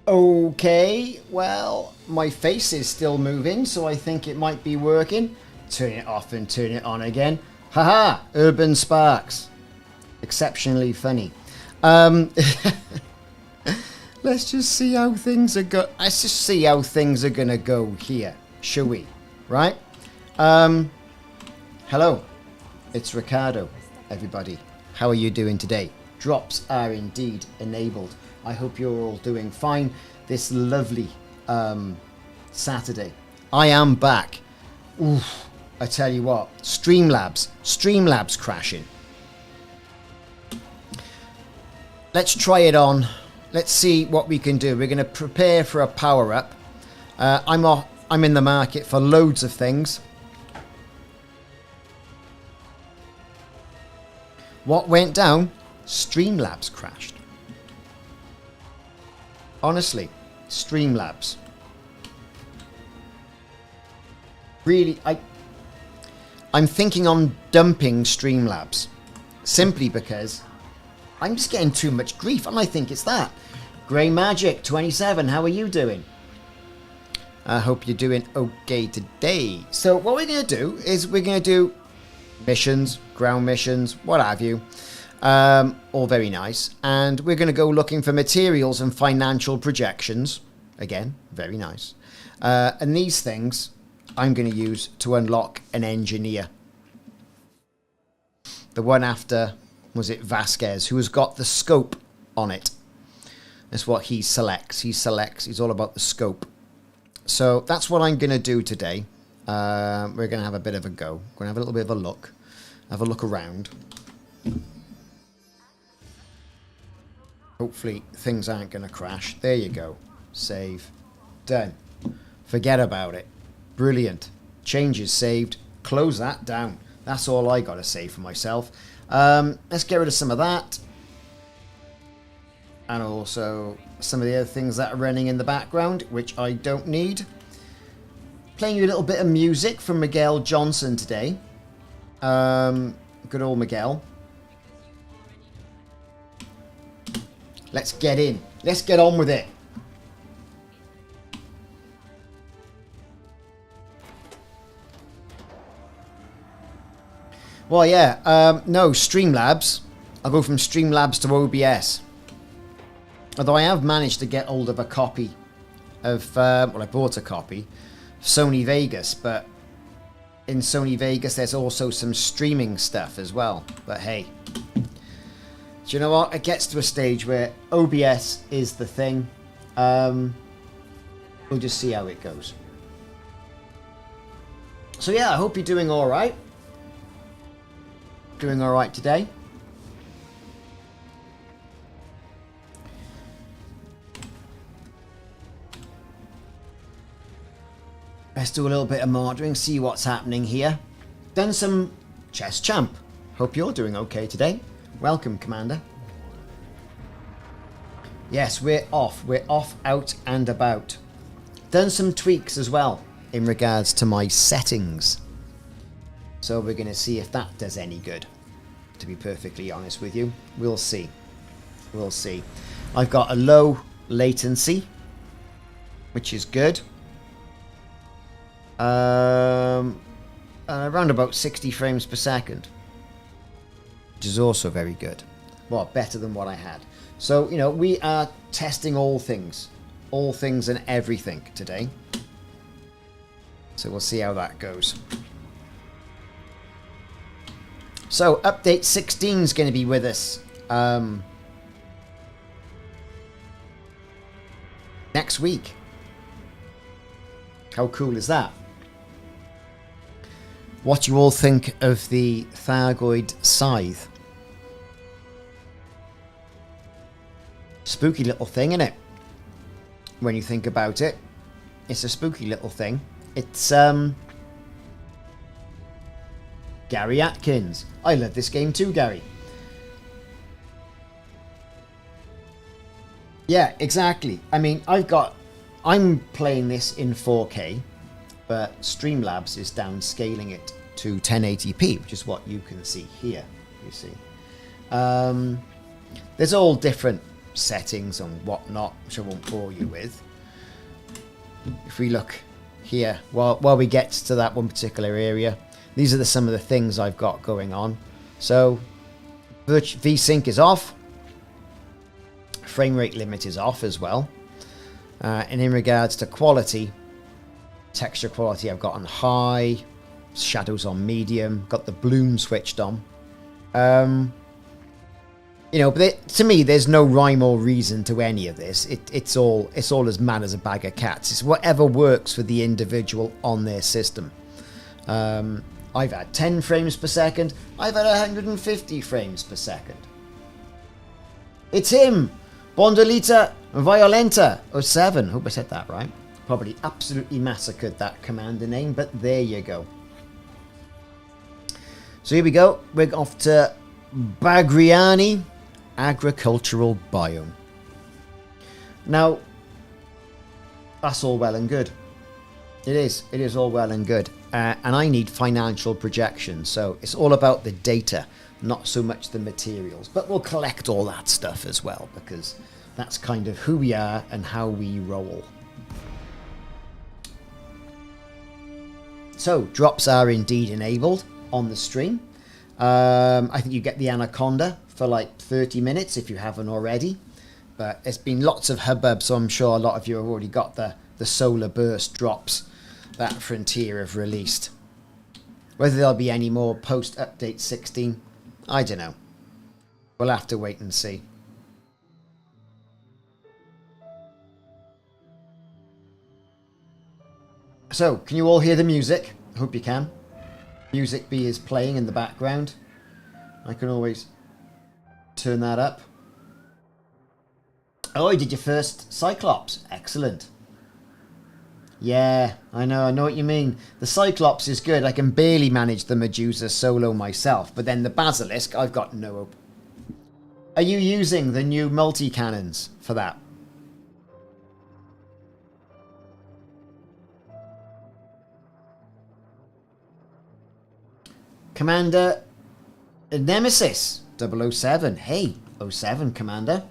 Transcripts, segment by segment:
Okay, well, my face is still moving, so I think it might be working. Turn it off and turn it on again. Haha, Urban Sparks. Exceptionally funny. Let's just see how things are Let's just see how things are gonna go here, shall we? Right? Hello, it's Ricardo, everybody. How are you doing today? Drops are indeed enabled. I hope you're all doing fine this lovely Saturday. I am back. Oof, I tell you what, Streamlabs crashing. Let's try it on. Let's see what we can do. We're going to prepare for a power-up. I'm in the market for loads of things. What went down? Streamlabs crashed. Honestly, Streamlabs. Really, I'm thinking on dumping Streamlabs. Simply because I'm just getting too much grief, and I think it's that. Grey Magic 27, how are you doing? I hope you're doing okay today. So what we're going to do is we're going to do missions, ground missions, what have you. All very nice. And we're going to go looking for materials and financial projections. Again, very nice. And these things I'm going to use to unlock an engineer. The one after, was it Vasquez, who has got the scope on it. That's what he selects. He's all about the scope. So that's what I'm going to do today. We're going to have a bit of a go. We're going to have a little bit of a look. Have a look around. Hopefully things aren't going to crash. There you go. Save. Done. Forget about it. Brilliant. Changes saved. Close that down. That's all I got to say for myself. Let's get rid of some of that. And also some of the other things that are running in the background, which I don't need. Playing you a little bit of music from Miguel Johnson today. Good old Miguel. Let's get in. Let's get on with it. Well, yeah. No, Streamlabs. I'll go from Streamlabs to OBS. Although I have managed to get hold of a copy of... well, I bought a copy of Sony Vegas, but in Sony Vegas there's also some streaming stuff as well. But hey... Do you know what? It gets to a stage where OBS is the thing. We'll just see how it goes. So yeah, I hope you're doing alright. Doing alright today. Let's do a little bit of monitoring, see what's happening here. Done some chess champ. Hope you're doing okay today. Welcome, Commander. Yes, we're off. We're off, out and about. Done some tweaks as well in regards to my settings. So we're going to see if that does any good. To be perfectly honest with you. We'll see. We'll see. I've got a low latency, which is good. Around about 60 frames per second. Which is also very good. Well, better than what I had. So, you know, we are testing all things and everything today. So we'll see how that goes. So, update 16 is going to be with us next week. How cool is that? What do you all think of the Thargoid Scythe? Spooky little thing, isn't it? When you think about it. It's a spooky little thing. It's, Gary Atkins. I love this game too, Gary. Yeah, exactly. I mean, I'm playing this in 4K, but Streamlabs is downscaling it to 1080p, which is what you can see here, you see. There's all different settings and whatnot, which I won't bore you with. If we look here, while we get to that one particular area, these are some of the things I've got going on. So VSync is off. Frame rate limit is off as well. And in regards to quality, texture quality I've got on high, shadows on medium, got the bloom switched on. You know, but to me, there's no rhyme or reason to any of this. It's all as mad as a bag of cats. It's whatever works for the individual on their system. I've had 10 frames per second. I've had 150 frames per second. It's him! Bondolita Violenta 07. Hope I said that right. Probably absolutely massacred that commander name, but there you go. So here we go. We're off to Bagriani Agricultural Biome. Now, that's all well and good. It is all well and good. And I need financial projections, so it's all about the data, not so much the materials. But we'll collect all that stuff as well, because that's kind of who we are and how we roll. So, drops are indeed enabled on the stream. I think you get the Anaconda for like 30 minutes if you haven't already. But it's been lots of hubbub, so I'm sure a lot of you have already got the solar burst drops that Frontier have released. Whether there'll be any more post update 16, I don't know. We'll have to wait and see. So, can you all hear the music? I hope you can. Music B is playing in the background. I can always turn that up. Oh, you did your first Cyclops. Excellent. Yeah, I know what you mean. The Cyclops is good. I can barely manage the Medusa solo myself, but then the Basilisk, I've got no hope. Are you using the new multi-cannons for that? Commander Nemesis 007. Hey, 07 Commander.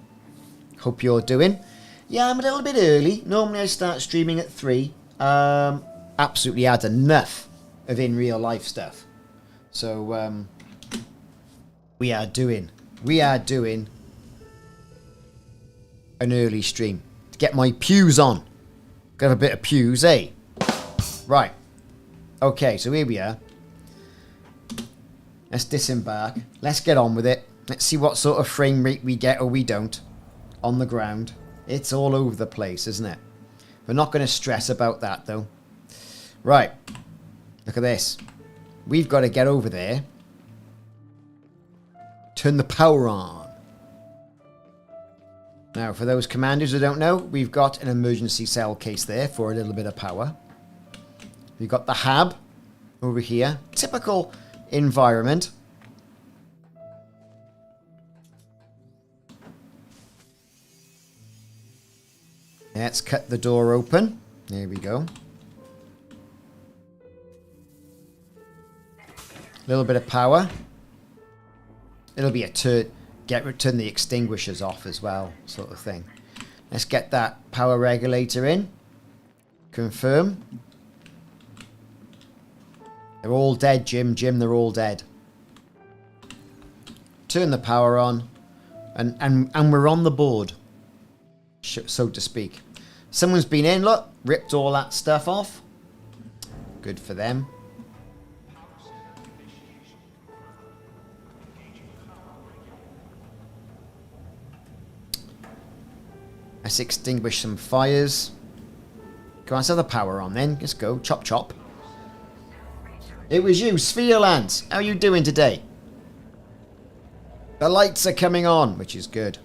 Hope you're doing. Yeah, I'm a little bit early. Normally I start streaming at 3. Absolutely had enough of in real life stuff. So we are doing an early stream to get my pews on. Got a bit of pews, eh? Right. Okay, so here we are. Let's disembark. Let's get on with it. Let's see what sort of frame rate we get or we don't on the ground. It's all over the place, isn't it? We're not going to stress about that, though. Right. Look at this. We've got to get over there. Turn the power on. Now, for those commanders who don't know, we've got an emergency cell case there for a little bit of power. We've got the hab over here. Typical environment. Let's cut the door open. There we go. A little bit of power. It'll be a turn the extinguishers off as well, sort of thing. Let's get that power regulator in. Confirm. They're all dead, Jim. Jim, they're all dead. Turn the power on. And we're on the board, so to speak. Someone's been in, look, ripped all that stuff off. Good for them. Let's extinguish some fires. Come on, let's have the power on then. Let's go. Chop, chop. It was you, Spherelands. How are you doing today? The lights are coming on, which is good.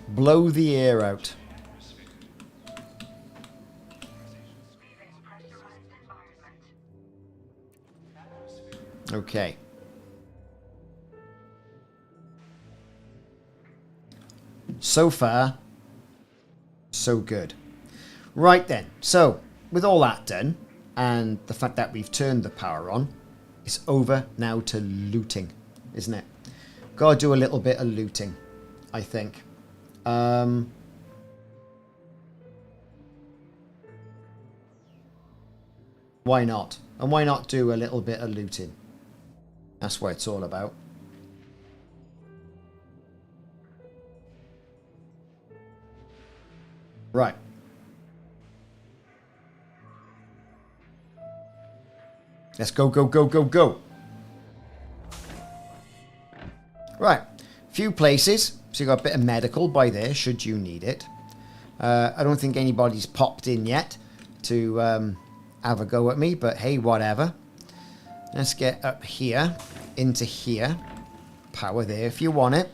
Blow the air out. Okay. So far, so good. Right then. So, with all that done, and the fact that we've turned the power on, it's over now to looting, isn't it? Gotta do a little bit of looting, I think. Why not? And why not do a little bit of looting? That's what it's all about. Right. Let's go, go, go, go, go. Right. Few places. So you got a bit of medical by there, should you need it. I don't think anybody's popped in yet to have a go at me, but hey, whatever. Let's get up here, into here. Power there if you want it.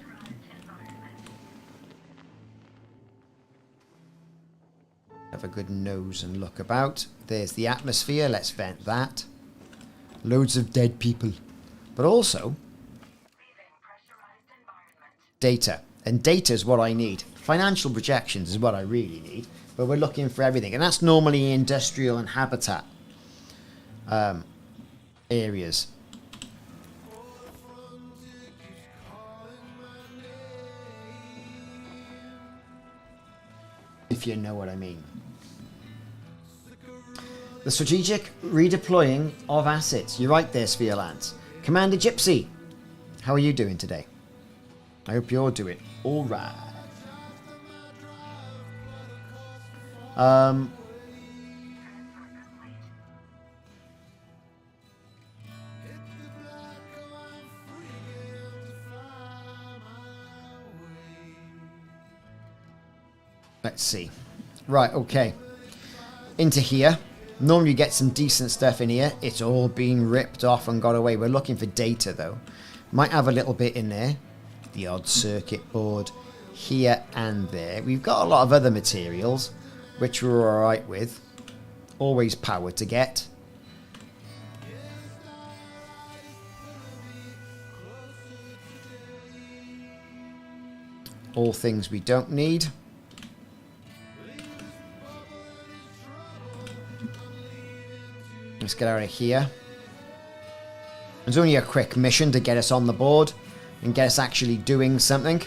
Have a good nose and look about. There's the atmosphere. Let's vent that. Loads of dead people. But also data. And data is what I need. Financial projections is what I really need. But we're looking for everything. And that's normally industrial and habitat areas. If you know what I mean. The strategic redeploying of assets. You're right there, Spherelands. Commander Gypsy, how are you doing today? I hope you're doing all right. Let's see. Right, okay. Into here. Normally you get some decent stuff in here. It's all been ripped off and got away. We're looking for data, though. Might have a little bit in there. The odd circuit board here and there. We've got a lot of other materials, which we're alright with. Always power to get. All things we don't need. Let's get out of here. It's only a quick mission to get us on the board and get us actually doing something.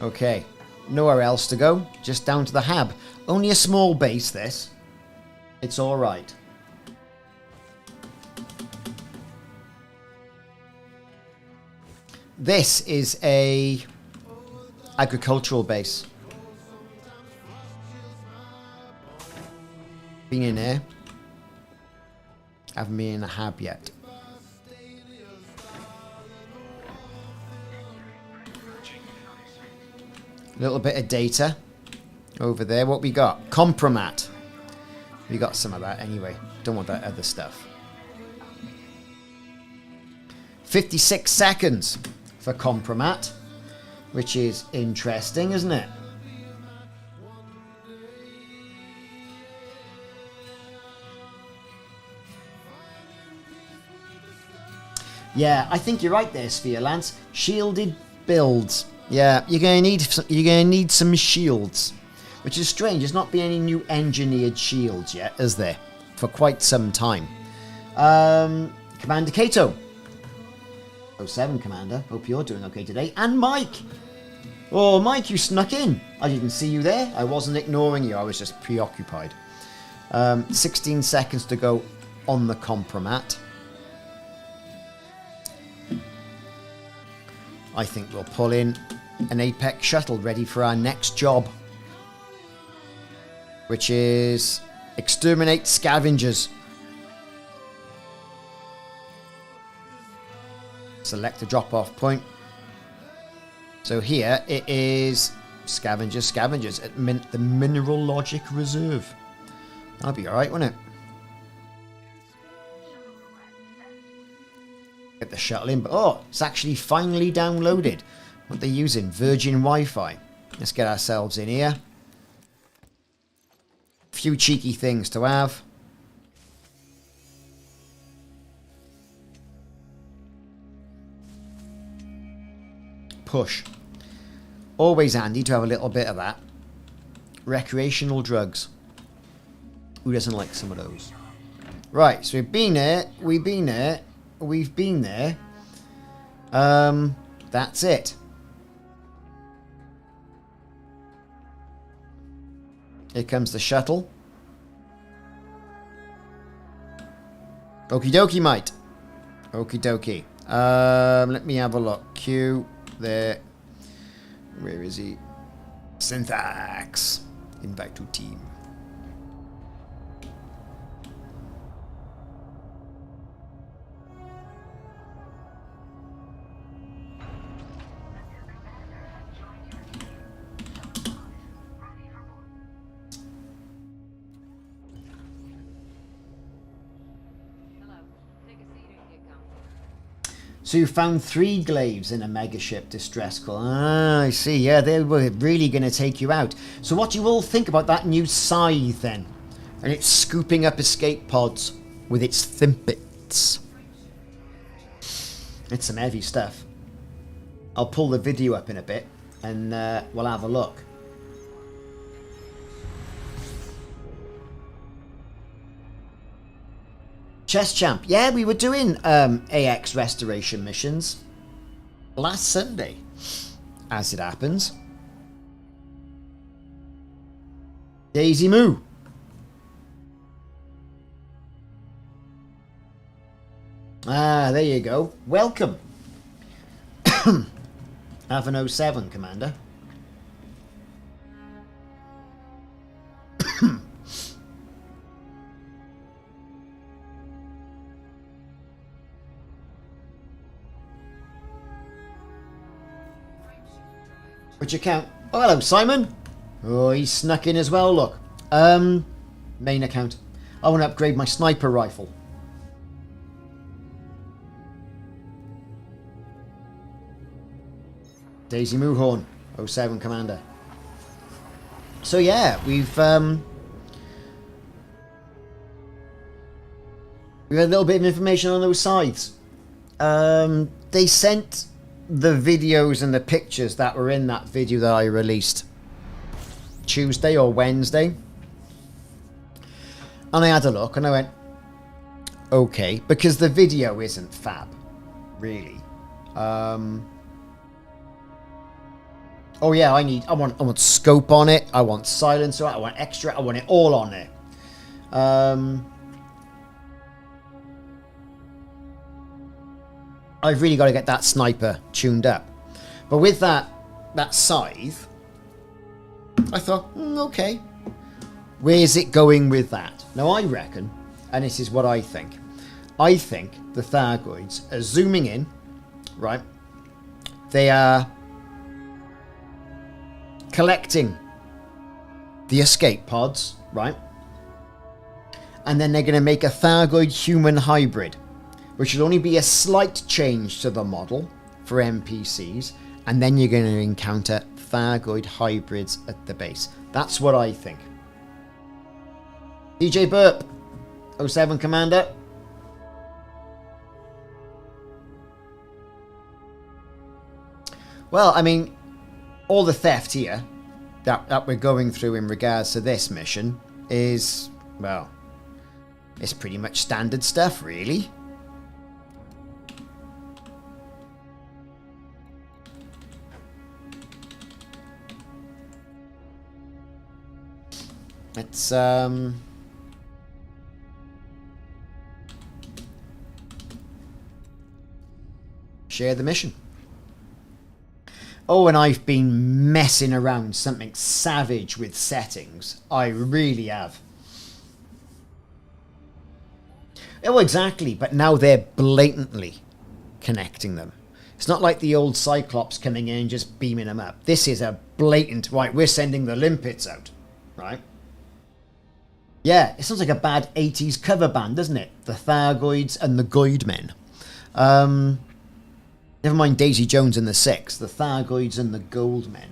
Okay, nowhere else to go, just down to the hab. Only a small base, this. It's alright. This is a agricultural base. Been in here. Haven't been in a hab yet. A little bit of data over there. What we got? Compromat. We got some of that anyway. Don't want that other stuff. 56 seconds for compromat, which is interesting, isn't it? Yeah, I think you're right there, Spherelands. Shielded builds. Yeah, you're gonna need some shields, which is strange. There's not been any new engineered shields yet, is there? For quite some time. Commander Kato. 07 Commander. Hope you're doing okay today. And Mike. Oh, Mike, you snuck in. I didn't see you there. I wasn't ignoring you. I was just preoccupied. 16 seconds to go on the compromat. I think we'll pull in an Apex shuttle ready for our next job, which is exterminate scavengers. Select a drop-off point. So here it is scavengers at the Mineral Logic Reserve. That'll be alright, won't it? Get the shuttle in, but oh, it's actually finally downloaded. What they're using, Virgin Wi-Fi. Let's get ourselves in here. A few cheeky things to have. push. Always handy to have a little bit of that. Recreational drugs. Who doesn't like some of those? Right, so we've been there, we've been there, we've been there. That's it. Here comes the shuttle. Okie dokie, mate. Okie dokie. Let me have a look. Q, there. Where is he? Syntax. Invite to team. So you found 3 glaives in a megaship distress call. Ah, I see. Yeah, they were really going to take you out. So what do you all think about that new scythe then? And it's scooping up escape pods with its thimpets. It's some heavy stuff. I'll pull the video up in a bit and we'll have a look. Chess Champ. Yeah, we were doing AX restoration missions last Sunday, as it happens. Daisy Moo. Ah, there you go. Welcome. Have an 07, Commander. Which account? Oh, hello, Simon. Oh, he's snuck in as well, look. Main account. I want to upgrade my sniper rifle. Daisy Moohorn, 07 Commander. So yeah, we've had a little bit of information on those scythes. They sent the videos and the pictures that were in that video that I released Tuesday or Wednesday, and I had a look and I went, okay, because the video isn't fab, really. Oh yeah, I want scope on it, I want silencer, I want extra, I want it all on there. I've really got to get that sniper tuned up. But with that scythe, I thought, okay, where's it going with that? Now I reckon, and this is what I think the Thargoids are zooming in, right? They are collecting the escape pods, right? And then they're going to make a Thargoid human hybrid, which will only be a slight change to the model for NPCs, and then you're going to encounter Thargoid hybrids at the base. That's what I think. DJ Burp, 07 Commander. Well, I mean, all the theft here that we're going through in regards to this mission is, well, it's pretty much standard stuff, really. Let's share the mission. Oh, and I've been messing around something savage with settings. I really have. Oh, exactly, but now they're blatantly connecting them. It's not like the old Cyclops coming in and just beaming them up. This is a blatant, right, we're sending the limpets out, right? Yeah, it sounds like a bad 80s cover band, doesn't it? The Thargoids and the Goidmen. Never mind Daisy Jones and the Six. The Thargoids and the Goldmen.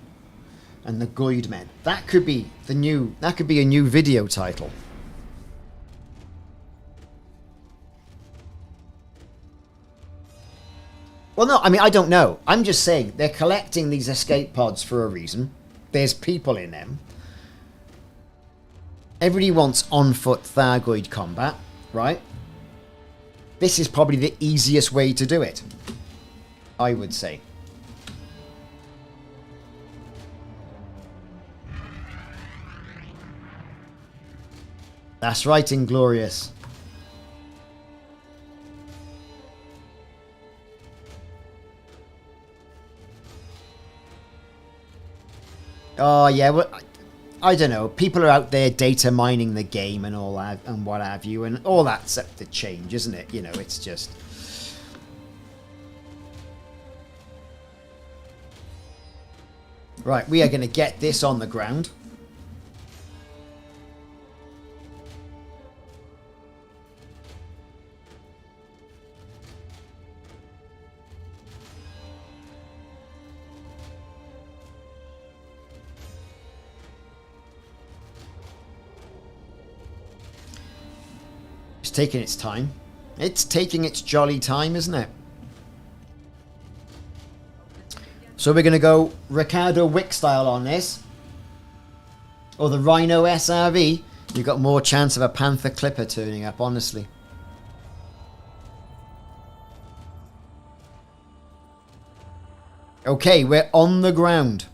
And the Goidmen. That could be a new video title. Well, no, I mean, I don't know. I'm just saying they're collecting these escape pods for a reason. There's people in them. Everybody wants on-foot Thargoid combat, right? This is probably the easiest way to do it, I would say. That's right, Inglorious. Oh, yeah, well, I don't know. People are out there data mining the game and all that, and what have you, and all that's up to change, isn't it? You know, it's just... Right, we are going to get this on the ground. It's taking its time. It's taking its jolly time, isn't it? So we're going to go Ricardo Wick style on this. Or the Rhino SRV. You've got more chance of a Panther Clipper turning up, honestly. Okay, we're on the ground.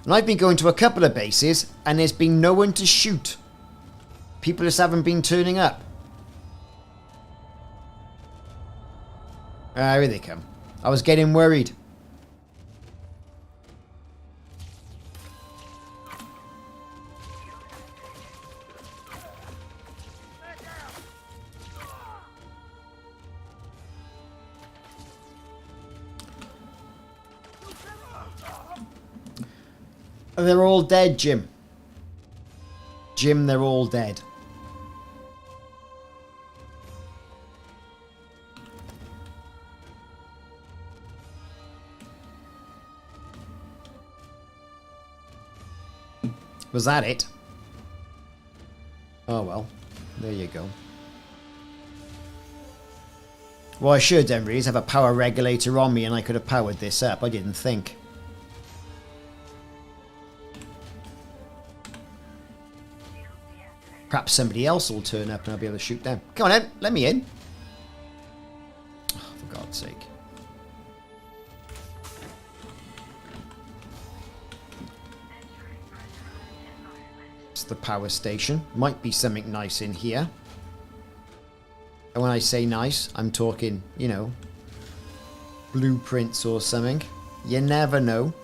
And I've been going to a couple of bases, and there's been no one to shoot. People just haven't been turning up. Ah, here they come. I was getting worried. They're all dead, Jim. Jim, they're all dead. Was that it? Oh well, there you go. Well, I should, Emery's have a power regulator on me and I could have powered this up. I didn't think. Perhaps somebody else will turn up and I'll be able to shoot them. Come on, Ed, let me in. Oh, for God's sake. It's the power station. Might be something nice in here. And when I say nice, I'm talking, you know, blueprints or something. You never know.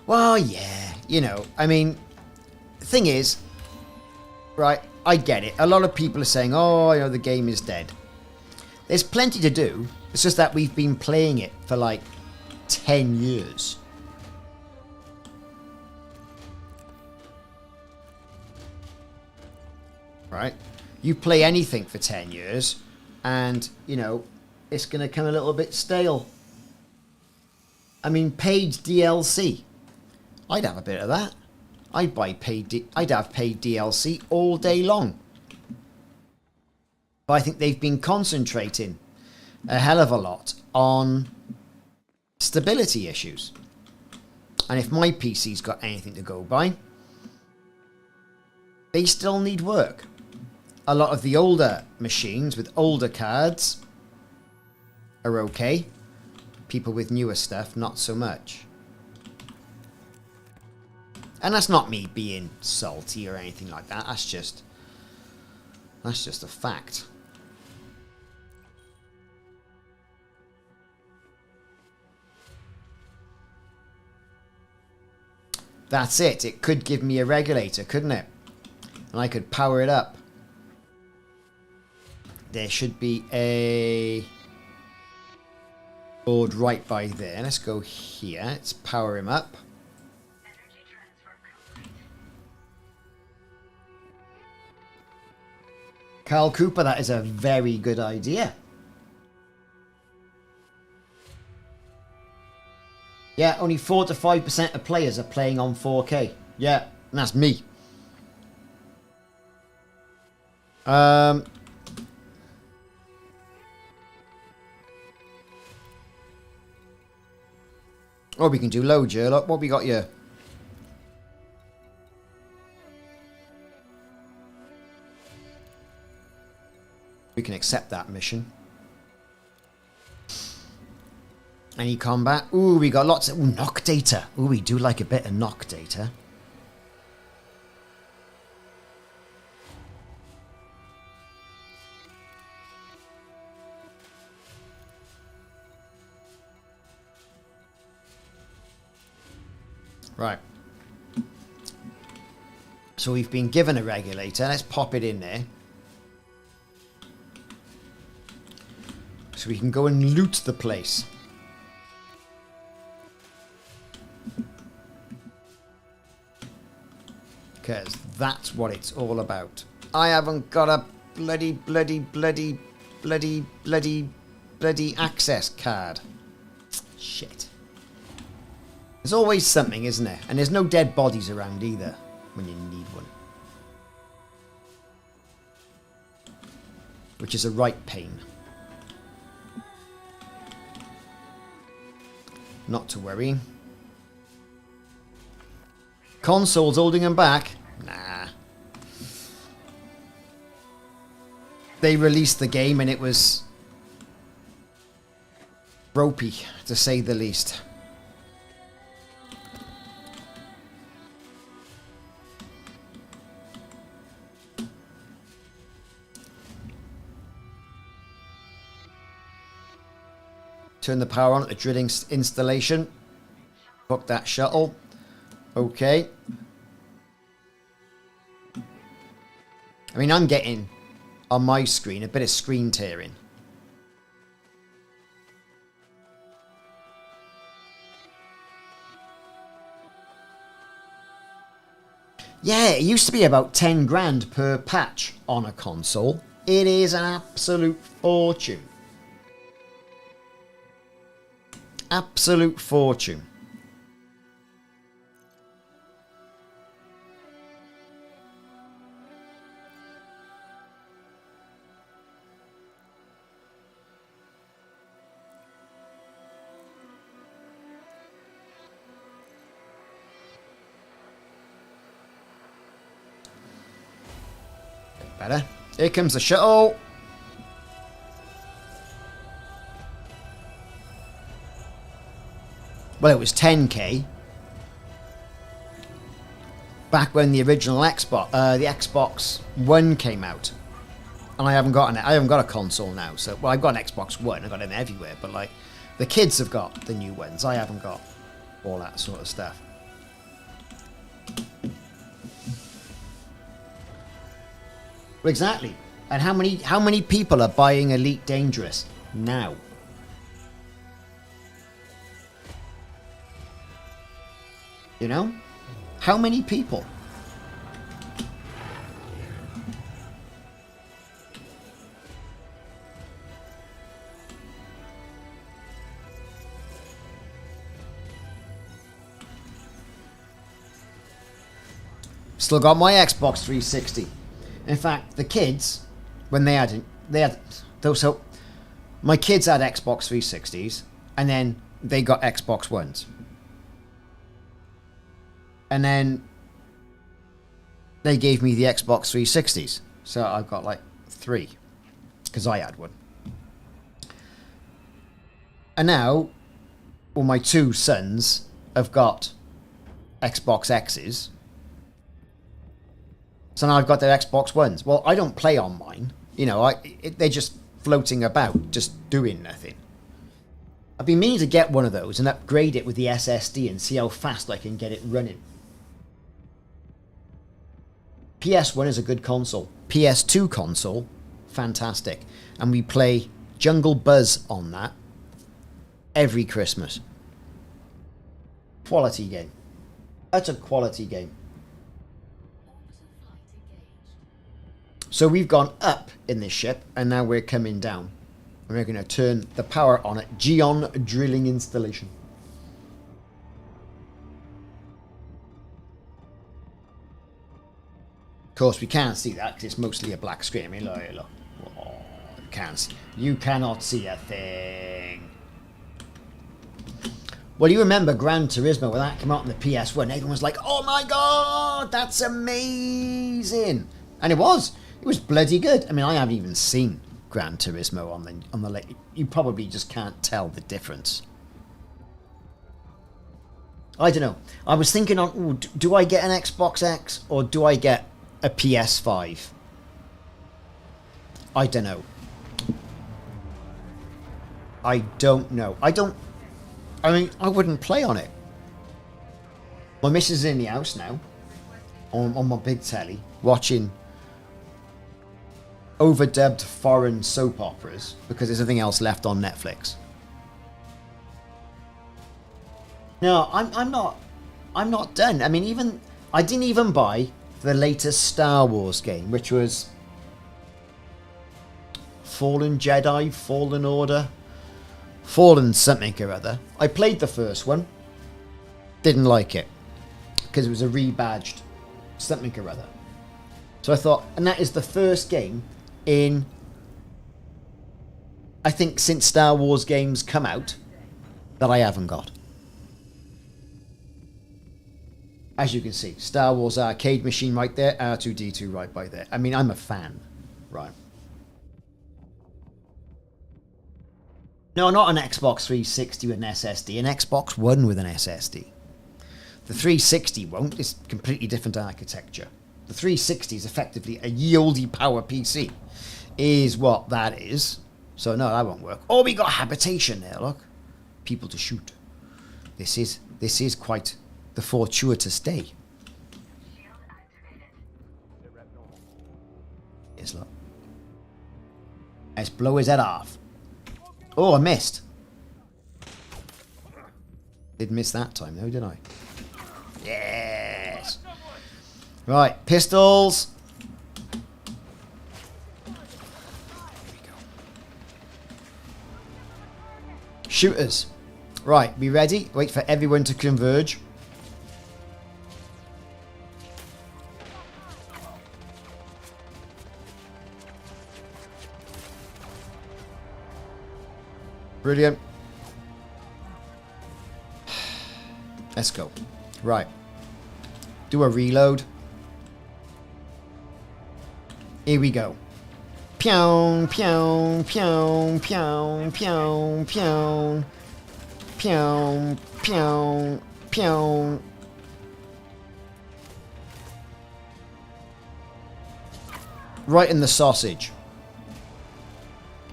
Well, yeah, you know, I mean, the thing is, right, I get it. A lot of people are saying, oh, you know, the game is dead. There's plenty to do. It's just that we've been playing it for like 10 years. Right? You play anything for 10 years and, you know, it's going to come a little bit stale. I mean, paid DLC. I'd have a bit of that. I'd have paid DLC all day long. But I think they've been concentrating a hell of a lot on stability issues. And if my PC's got anything to go by, they still need work. A lot of the older machines with older cards are okay. People with newer stuff, not so much. And that's not me being salty or anything like that. That's just a fact. That's it. It could give me a regulator, couldn't it? And I could power it up. There should be a board right by there. Let's go here. Let's power him up. Carl Cooper, that is a very good idea. Yeah, only 4 to 5% of players are playing on 4K. Yeah, and that's me. Oh, we can do loads here. Look, what we got here? We can accept that mission. Any combat? Ooh, we got lots of knock data. Ooh, we do like a bit of knock data. Right. So we've been given a regulator. Let's pop it in there. So we can go and loot the place. Because that's what it's all about. I haven't got a bloody access card. Shit. There's always something, isn't there? And there's no dead bodies around either when you need one. Which is a right pain. Not to worry. Console's holding them back? Nah. They released the game and it was ropey, to say the least. Turn the power on at the drilling installation. Book that shuttle. Okay. I mean, I'm getting, on my screen, a bit of screen tearing. Yeah, it used to be about 10 grand per patch on a console. It is an absolute fortune. Absolute fortune. Better. Here comes the shuttle. Well, it was 10k back when the original Xbox One came out, and I haven't got a console now. So, well, I've got an Xbox One. I've got them everywhere, but like the kids have got the new ones. I haven't got all that sort of stuff. Well, exactly. And how many people are buying Elite Dangerous now? You know? How many people? Still got my Xbox 360. In fact, the kids, when they had so my kids had Xbox 360s, and then they got Xbox Ones. And then they gave me the Xbox 360s. So I've got like 3. Because I had one. And now, well, my 2 sons have got Xbox X's. So now I've got their Xbox Ones. Well, I don't play on mine. You know, they're just floating about, just doing nothing. I've been meaning to get one of those and upgrade it with the SSD and see how fast I can get it running. PS1 is a good console. PS2 console, fantastic. And we play Jungle Buzz on that every Christmas. Quality game. That's a quality game. So we've gone up in this ship, and now we're coming down. And we're going to turn the power on at Geon Drilling Installation. course, we can't see that because it's mostly a black screen. I mean, look, look. Oh, you can't see. You cannot see a thing. Well, you remember Gran Turismo when that came out on the PS1? Everyone was like, "Oh my god, that's amazing!" And it was. It was bloody good. I mean, I haven't even seen Gran Turismo on the you probably just can't tell the difference. I don't know. I was thinking on, ooh, do I get an Xbox X or do I get a PS5? I don't know. I don't know. I mean, I wouldn't play on it. My missus is in the house now, on my big telly, watching overdubbed foreign soap operas because there's nothing else left on Netflix. No, I'm not done. I mean, I didn't even buy the latest Star Wars game, which was Fallen Jedi, Fallen Order, Fallen something or other. I played the first one, didn't like it because it was a rebadged something or other. So I thought, and that is the first game in, I think, since Star Wars games come out that I haven't got. As you can see, Star Wars arcade machine right there, R2-D2 right by there. I mean, I'm a fan, right? No, not an Xbox 360 with an SSD, an Xbox One with an SSD. The 360 won't, it's completely different architecture. The 360 is effectively a ye olde power PC, is what that is. So no, that won't work. Oh, we got habitation there, look. People to shoot. This is quite the fortuitous day. Here's look. Let's blow his head off. Oh, I missed. Did miss that time though, didn't I? Yes. Right, pistols. Here we go. Shooters. Right, be ready. Wait for everyone to converge. Brilliant. Let's go. Right. Do a reload. Here we go. Pew, pew, pew, pew, pew, pew. Pew, pew, pew. Right in the sausage.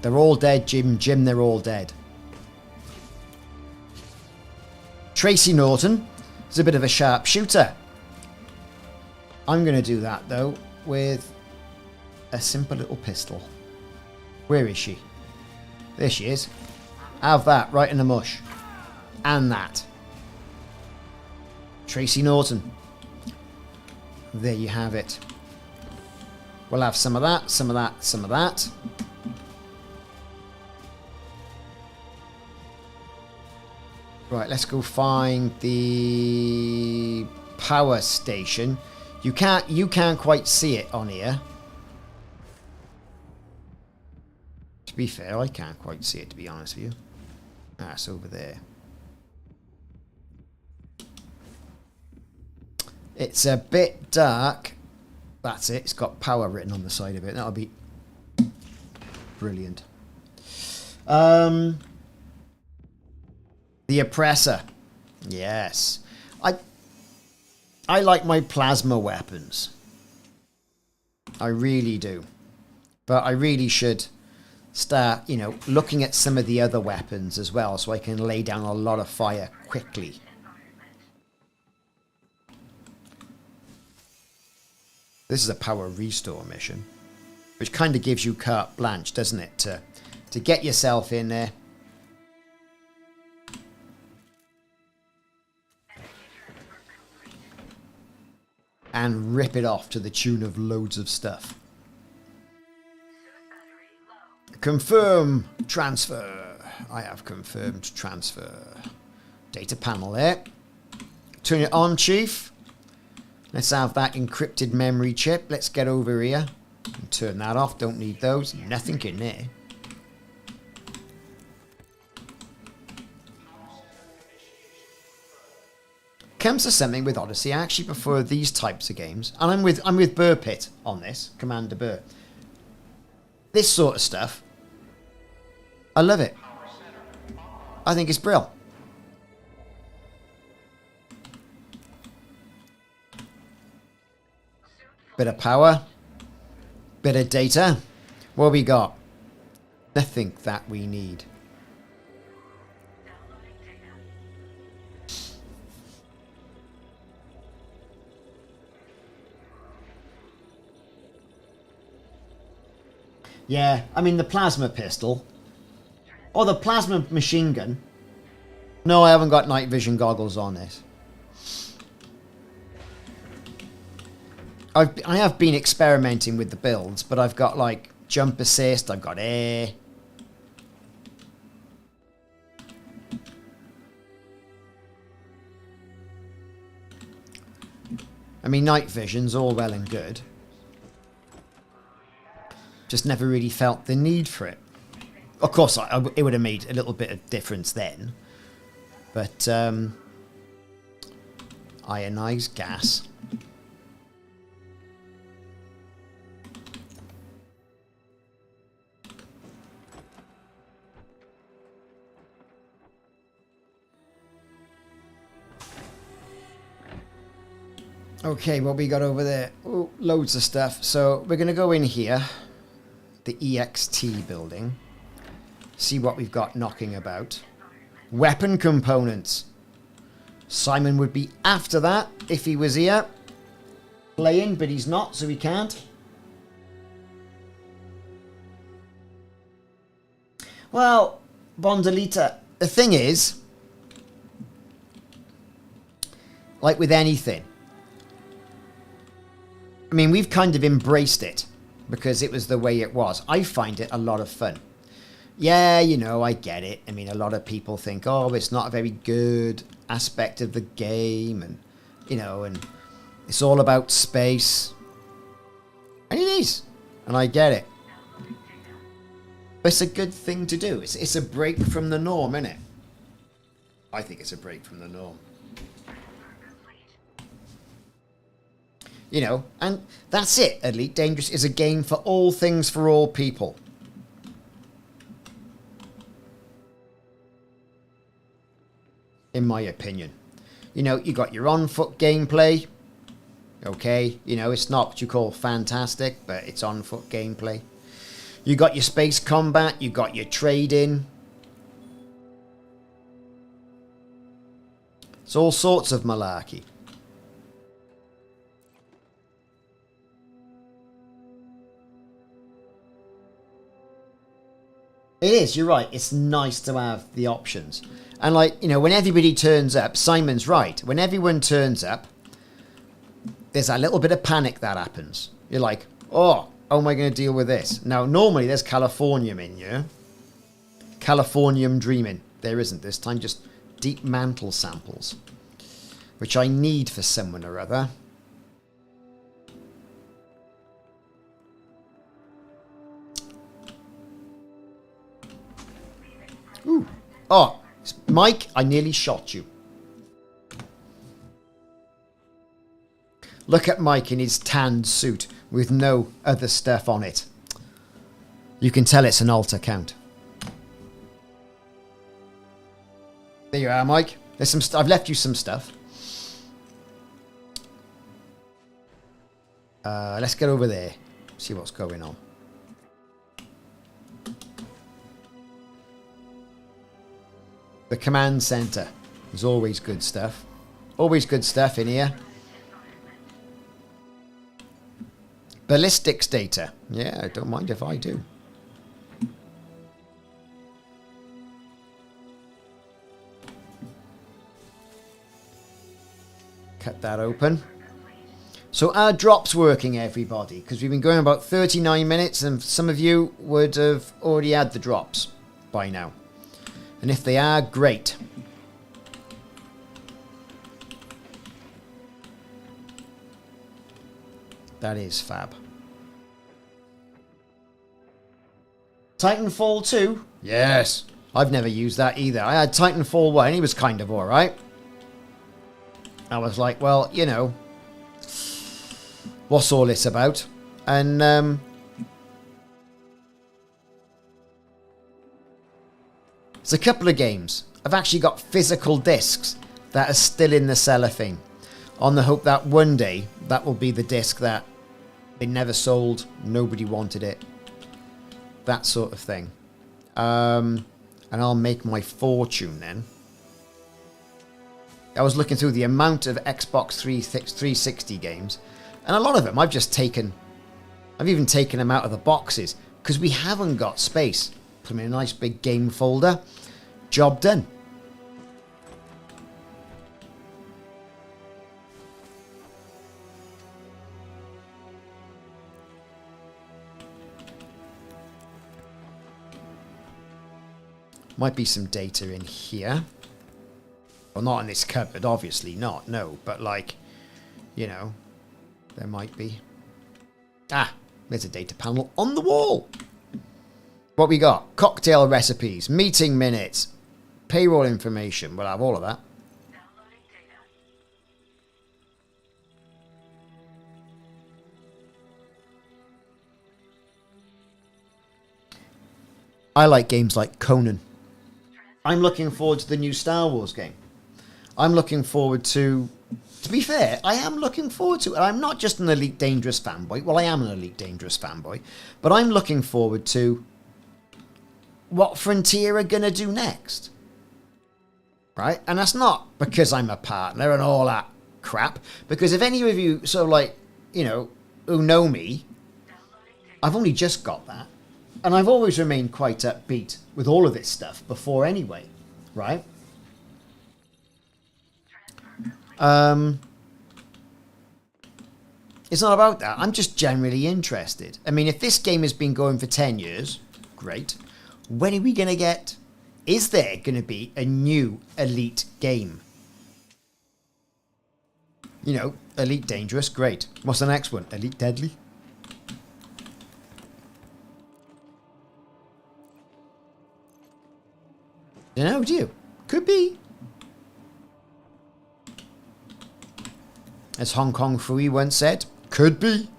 They're all dead, Jim. Jim, they're all dead. Tracy Norton is a bit of a sharpshooter. I'm going to do that, though, with a simple little pistol. Where is she? There she is. Have that right in the mush. And that. Tracy Norton. There you have it. We'll have some of that, some of that, some of that. Right, let's go find the power station. You can't quite see it on here. To be fair, I can't quite see it, to be honest with you. Ah, it's over there. It's a bit dark. That's it. It's got power written on the side of it. That'll be brilliant. The oppressor. Yes. I like my plasma weapons. I really do. But I really should start, looking at some of the other weapons as well so I can lay down a lot of fire quickly. This is a power restore mission, which kind of gives you carte blanche, doesn't it? To get yourself in there. And rip it off to the tune of loads of stuff. Confirm transfer. I have confirmed transfer. Data panel there. Turn it on, Chief. Let's have that encrypted memory chip. Let's get over here. And turn that off. Don't need those. Nothing in there. Comes to something with Odyssey, I actually prefer these types of games. And I'm with Burr Pit on this. Commander Burr. This sort of stuff. I love it. I think it's brilliant. Bit of power. Bit of data. What we got? Nothing that we need. Yeah, I mean the plasma pistol. Or the plasma machine gun. No, I haven't got night vision goggles on this. I have been experimenting with the builds, but I've got like jump assist, I've got air. I mean, night vision's all well and good. Just never really felt the need for it. Of course, it would have made a little bit of difference then. But, ionized gas. Okay, what we got over there? Oh, loads of stuff. So, we're going to go in here. The EXT building. See what we've got knocking about. Weapon components. Simon would be after that if he was here. Playing, but he's not, so he can't. Well, Bondolita, the thing is, like with anything, I mean, we've kind of embraced it because it was the way it was. I find it a lot of fun. Yeah, you know, I get it. I mean, a lot of people think, oh, it's not a very good aspect of the game. And, you know, and it's all about space. And it is. And I get it. But it's a good thing to do. It's a break from the norm, isn't it? I think it's a break from the norm. You know, and that's it. Elite Dangerous is a game for all things for all people. In my opinion. You know, you got your on-foot gameplay. Okay, you know, it's not what you call fantastic, but it's on-foot gameplay. You got your space combat, you got your trading. It's all sorts of malarkey. It is, you're right. It's nice to have the options. And like, you know, when everybody turns up, Simon's right. When everyone turns up, there's a little bit of panic that happens. You're like, oh, how am I going to deal with this? Now, normally there's Californium in you. Californium dreaming. There isn't this time, just deep mantle samples. Which I need for someone or other. Ooh. Oh, Mike, I nearly shot you. Look at Mike in his tanned suit with no other stuff on it. You can tell it's an alt account. There you are, Mike. There's some I've left you some stuff. Let's get over there. See what's going on. The command center. There's always good stuff. Always good stuff in here. Ballistics data. Yeah, I don't mind if I do. Cut that open. So are drops working, everybody? Because we've been going about 39 minutes and some of you would have already had the drops by now. And if they are, great. That is fab. Titanfall 2? Yes. I've never used that either. I had Titanfall 1. He was kind of alright. I was like, well, you know, what's all this about? And there's a couple of games. I've actually got physical discs that are still in the cellophane, on the hope that one day that will be the disc that they never sold, nobody wanted it, that sort of thing. And I'll make my fortune then. I was looking through the amount of Xbox 360 games, and a lot of them I've even taken them out of the boxes because we haven't got space. Put them in a nice big game folder. Job done. Might be some data in here. Well, not in this cupboard, obviously not, no. But like, you know, there might be. Ah, there's a data panel on the wall. What we got? Cocktail recipes, meeting minutes, payroll information. We'll have all of that. I like games like Conan. I'm looking forward to the new Star Wars game. I'm looking forward to be fair, I am looking forward to it. I'm not just an Elite Dangerous fanboy. Well, I am an Elite Dangerous fanboy. But I'm looking forward to what Frontier are going to do next. Right? And that's not because I'm a partner and all that crap. Because if any of you, so like, you know, who know me, I've only just got that. And I've always remained quite upbeat with all of this stuff before anyway. Right? It's not about that. I'm just generally interested. I mean, if this game has been going for 10 years, great. When are we going to get... Is there going to be a new Elite game? You know, Elite Dangerous, great. What's the next one? Elite Deadly? Don't know, do you? Could be. As Hong Kong Fui once said, could be.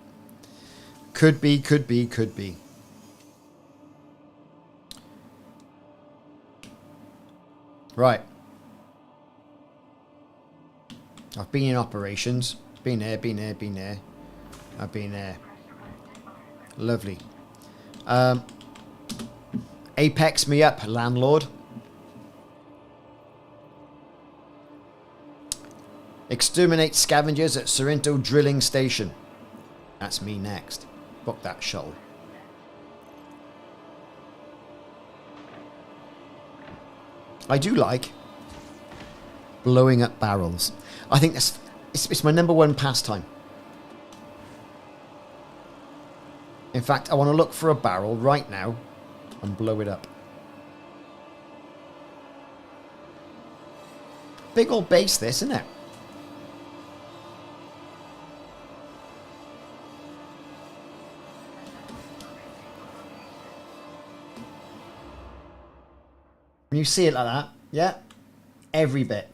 Could be, could be, could be. Right. I've been in operations. Been there, been there, been there. I've been there. Lovely. Apex me up, landlord. Exterminate scavengers at Sorrento Drilling Station. That's me next. Book that shuttle. I do like blowing up barrels. I think it's my number one pastime. In fact, I want to look for a barrel right now and blow it up. Big old base this, isn't it? When you see it like that, yeah, every bit.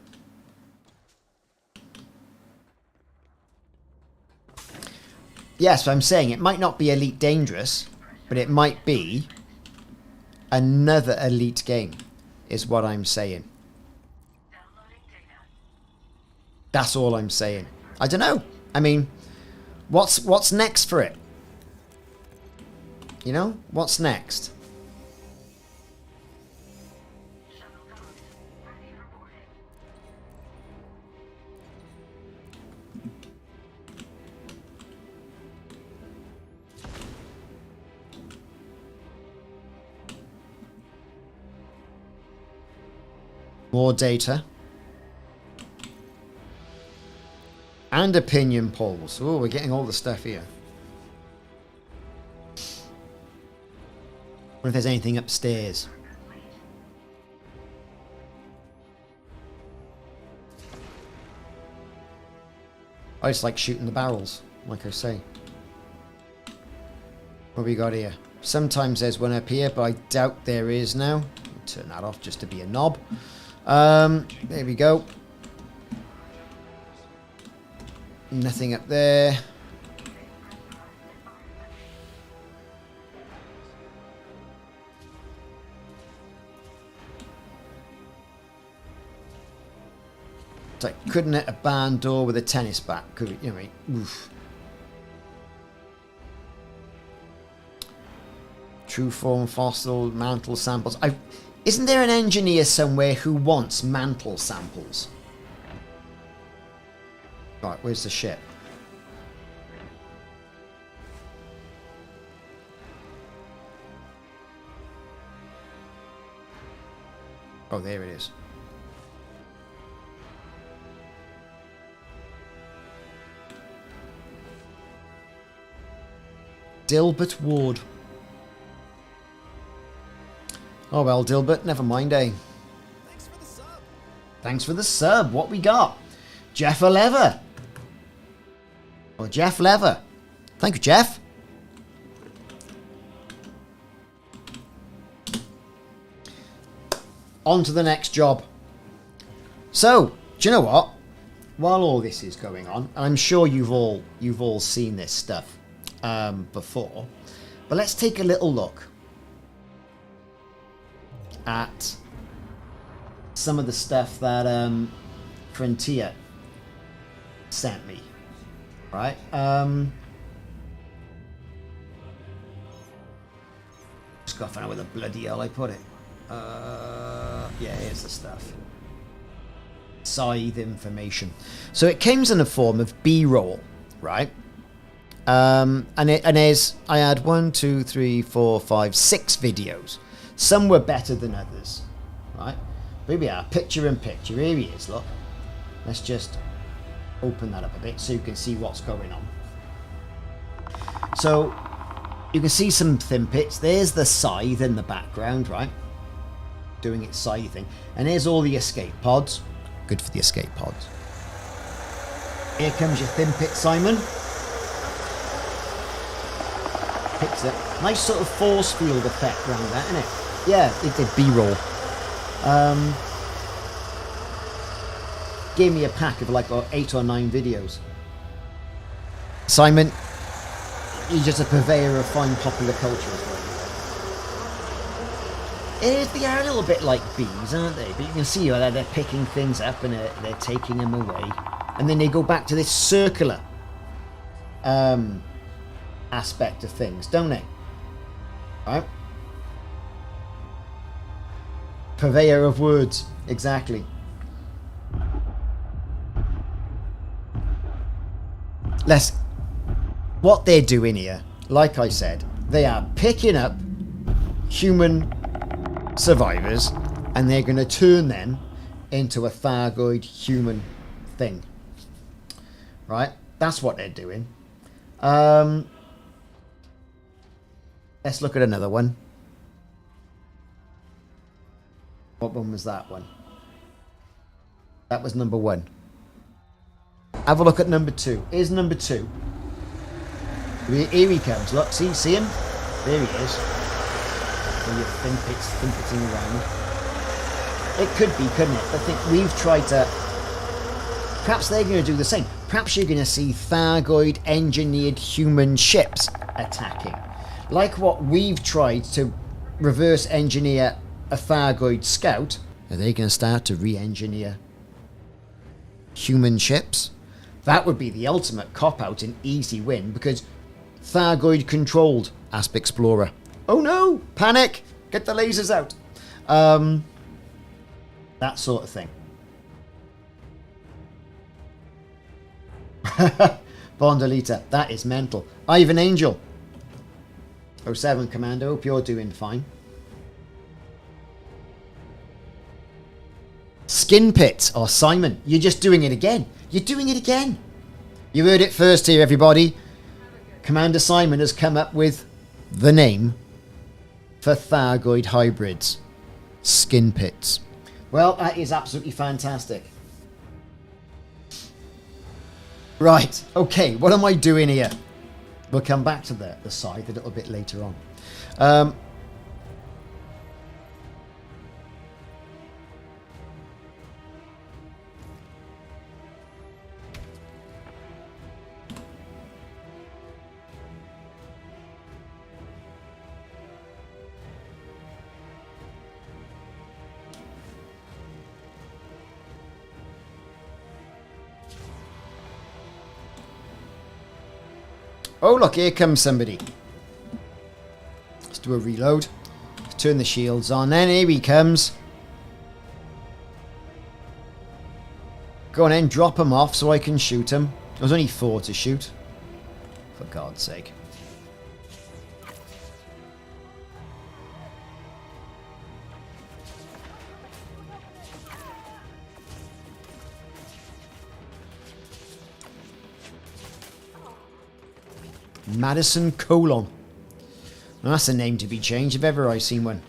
Yes, I'm saying it might not be Elite Dangerous, but it might be another Elite game, is what I'm saying. That's all I'm saying. I don't know. I mean, what's next for it? You know, what's next? More data. And opinion polls. Oh, we're getting all the stuff here. What if there's anything upstairs? I just like shooting the barrels, like I say. What we got here? Sometimes there's one up here, but I doubt there is now. I'll turn that off just to be a knob. There we go. Nothing up there. It's like, couldn't hit a barn door with a tennis bat, could we? You know what I mean? Oof. True form fossil mantle samples. Isn't there an engineer somewhere who wants mantle samples? Right, where's the ship? Oh, there it is. Dilbert Ward. Oh well, Dilbert, never mind, eh? Thanks for the sub. Thanks for the sub. What we got? Jeff Lever. Or Jeff Lever. Thank you, Jeff. On to the next job. So, do you know what? While all this is going on, and I'm sure you've all seen this stuff before, but let's take a little look at some of the stuff that Frontier sent me. Right? Just got to find out where the bloody hell I put it. Yeah, here's the stuff. Scythe information. So it comes in the form of B-roll, right? And there's, I had 1, 2, 3, 4, 5, 6 videos. Some were better than others, right? Here we are, picture in picture. Here he is, look. Let's just open that up a bit so you can see what's going on. So you can see some thin bits. There's the scythe in the background, right? Doing its scythe thing. And here's all the escape pods. Good for the escape pods. Here comes your thin pit, Simon. Picks it. Nice sort of force field effect around that, isn't it? Yeah, it did B-roll. Gave me a pack of like 8 or 9 videos. Simon, you're just a purveyor of fine popular culture as well. They are a little bit like bees, aren't they? But you can see how they're picking things up and they're taking them away. And then they go back to this circular aspect of things, don't they? Right? Purveyor of words, exactly. What they're doing here, like I said, they are picking up human survivors and they're going to turn them into a Thargoid human thing. Right? That's what they're doing. Let's look at another one. What one was that one? That was number 1. Have a look at number 2. Here's number 2. Here he comes. Look, see him? There he is. So you think around. It could be, couldn't it? I think we've tried to... Perhaps they're going to do the same. Perhaps you're going to see Thargoid engineered human ships attacking. Like what we've tried to reverse engineer a Thargoid scout. Are they going to start to re-engineer human ships? That would be the ultimate cop-out and easy win, because Thargoid controlled Asp Explorer. Oh no! Panic! Get the lasers out! That sort of thing. Bondolita, that is mental. Ivan Angel. 07 Commando, hope you're doing fine. Skin Pit, or Simon, you're just doing it again. You're doing it again. You heard it first here, everybody. Commander Simon has come up with the name for Thargoid hybrids. Skin Pits. Well, that is absolutely fantastic. Right, okay, what am I doing here? We'll come back to the scythe a little bit later on. Oh, look, here comes somebody. Let's do a reload. Let's turn the shields on. Then here he comes. Go on then, drop him off so I can shoot him. There's only 4 to shoot. For God's sake. Madison Colon. Well, that's a name to be changed if ever I've seen one.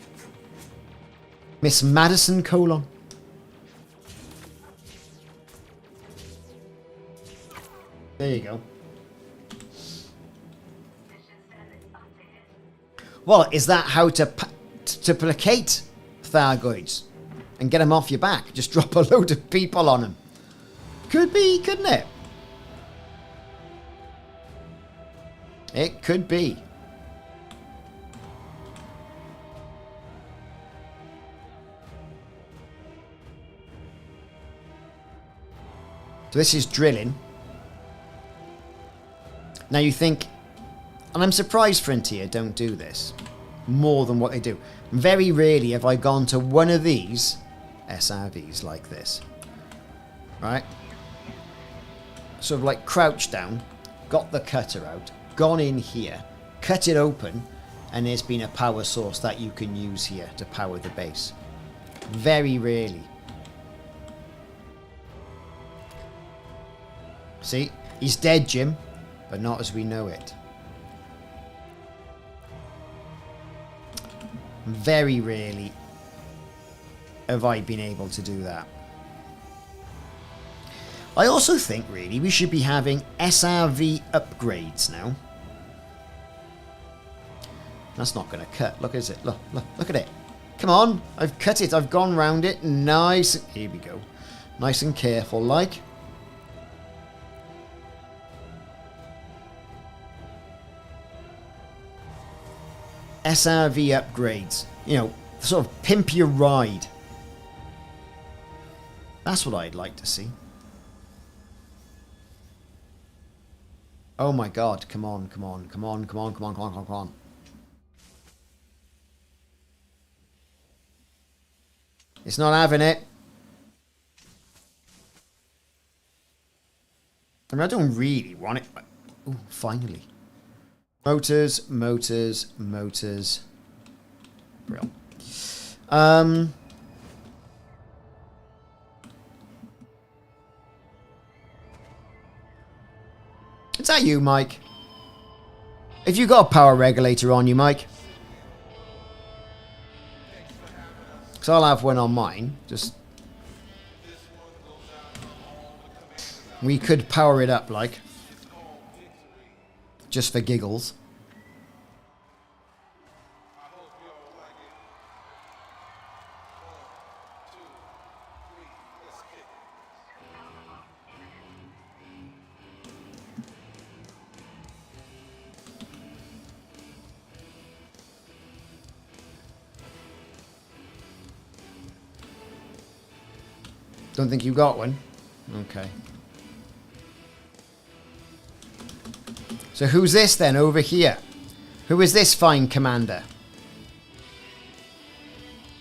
Miss Madison Colon. There you go. Well, is that how to placate Thargoids and get them off your back? Just drop a load of people on them. Could be, couldn't it? It could be. So this is drilling. Now you think, and I'm surprised Frontier don't do this more than what they do. Very rarely have I gone to one of these SRVs like this. Right? Sort of like crouched down, got the cutter out, gone in here, cut it open, and there's been a power source that you can use here to power the base. Very rarely. See, he's dead, Jim, but not as we know it. Very rarely have I been able to do that. I also think, really, we should be having SRV upgrades now. That's not going to cut. Look, is it? Look, look, look at it. Come on. I've cut it. I've gone round it. Nice. Here we go. Nice and careful, like. SRV upgrades. You know, sort of pimp your ride. That's what I'd like to see. Oh my God. Come on, come on, come on, come on, come on, come on, come on, come on. It's not having it. I mean, I don't really want it, but... Ooh, finally. Motors, motors, motors. Real. Is that you, Mike? If you got a power regulator on you, Mike? Because I'll have one on mine. Just... We could power it up, like. Just for giggles. Don't think you got one? Okay. So who's this then over here? Who is this fine commander?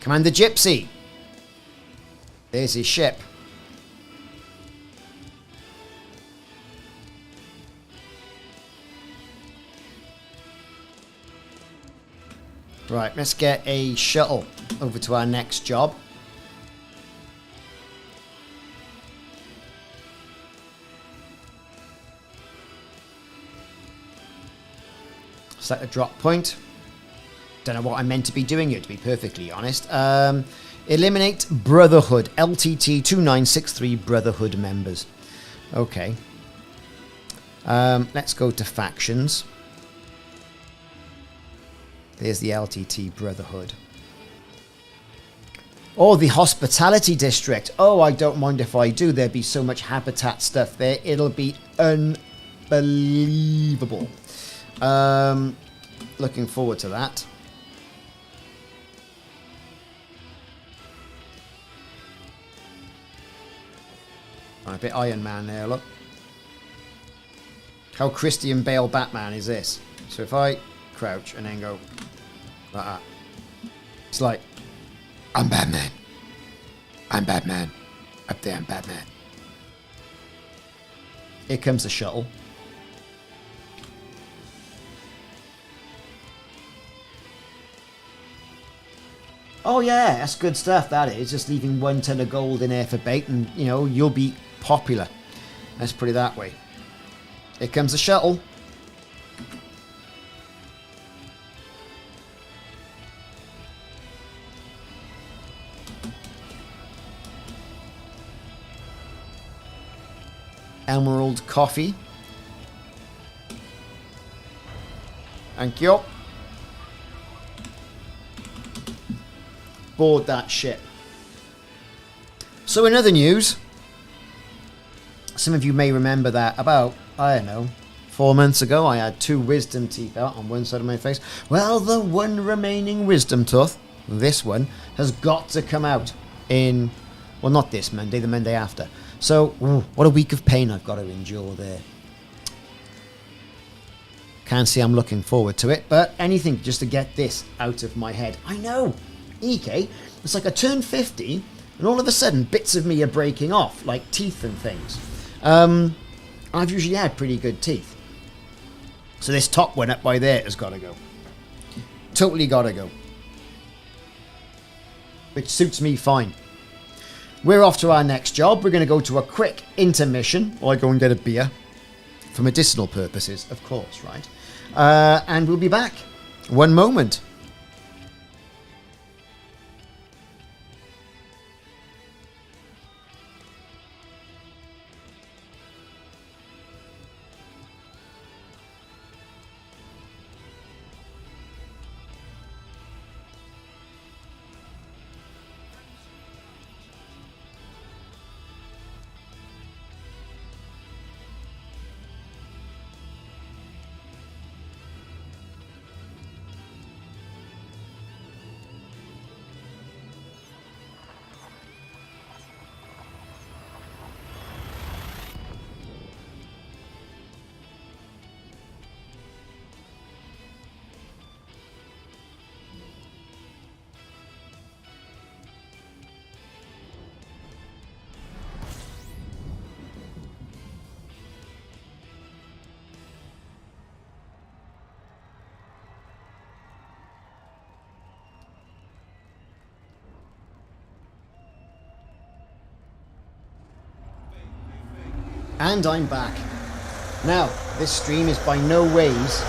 Commander Gypsy. There's his ship. Right, let's get a shuttle over to our next job. Set a drop point. Don't know what I'm meant to be doing here, to be perfectly honest. Eliminate Brotherhood. LTT 2963 Brotherhood members. Okay. Let's go to factions. There's the LTT Brotherhood. Oh, the Hospitality District. Oh, I don't mind if I do. There'll be so much habitat stuff there. It'll be unbelievable. Looking forward to that. A bit Iron Man there, look. How Christian Bale Batman is this? So if I crouch and then go like that, it's like, I'm Batman. I'm Batman. Up there, I'm Batman. Here comes the shuttle. Oh yeah, that's good stuff, that is. Just leaving 1 ton of gold in there for bait and, you know, you'll be popular. Let's put it that way. Here comes the shuttle. Emerald coffee. Thank you. Board that shit. So in other news, some of you may remember that about, I don't know, 4 months ago I had 2 wisdom teeth out on one side of my face. Well, the one remaining wisdom tooth, this one, has got to come out in, well, not this Monday, the Monday after. So, what a week of pain I've got to endure there. Can't say I'm looking forward to it, but anything just to get this out of my head. I know, EK, it's like I turn 50 and all of a sudden bits of me are breaking off, like teeth and things. I've usually had pretty good teeth. So this top one up by there has got to go. Totally got to go. Which suits me fine. We're off to our next job. We're going to go to a quick intermission while I go and get a beer. For medicinal purposes, of course, right? And we'll be back. One moment. And I'm back. Now, this stream is by no ways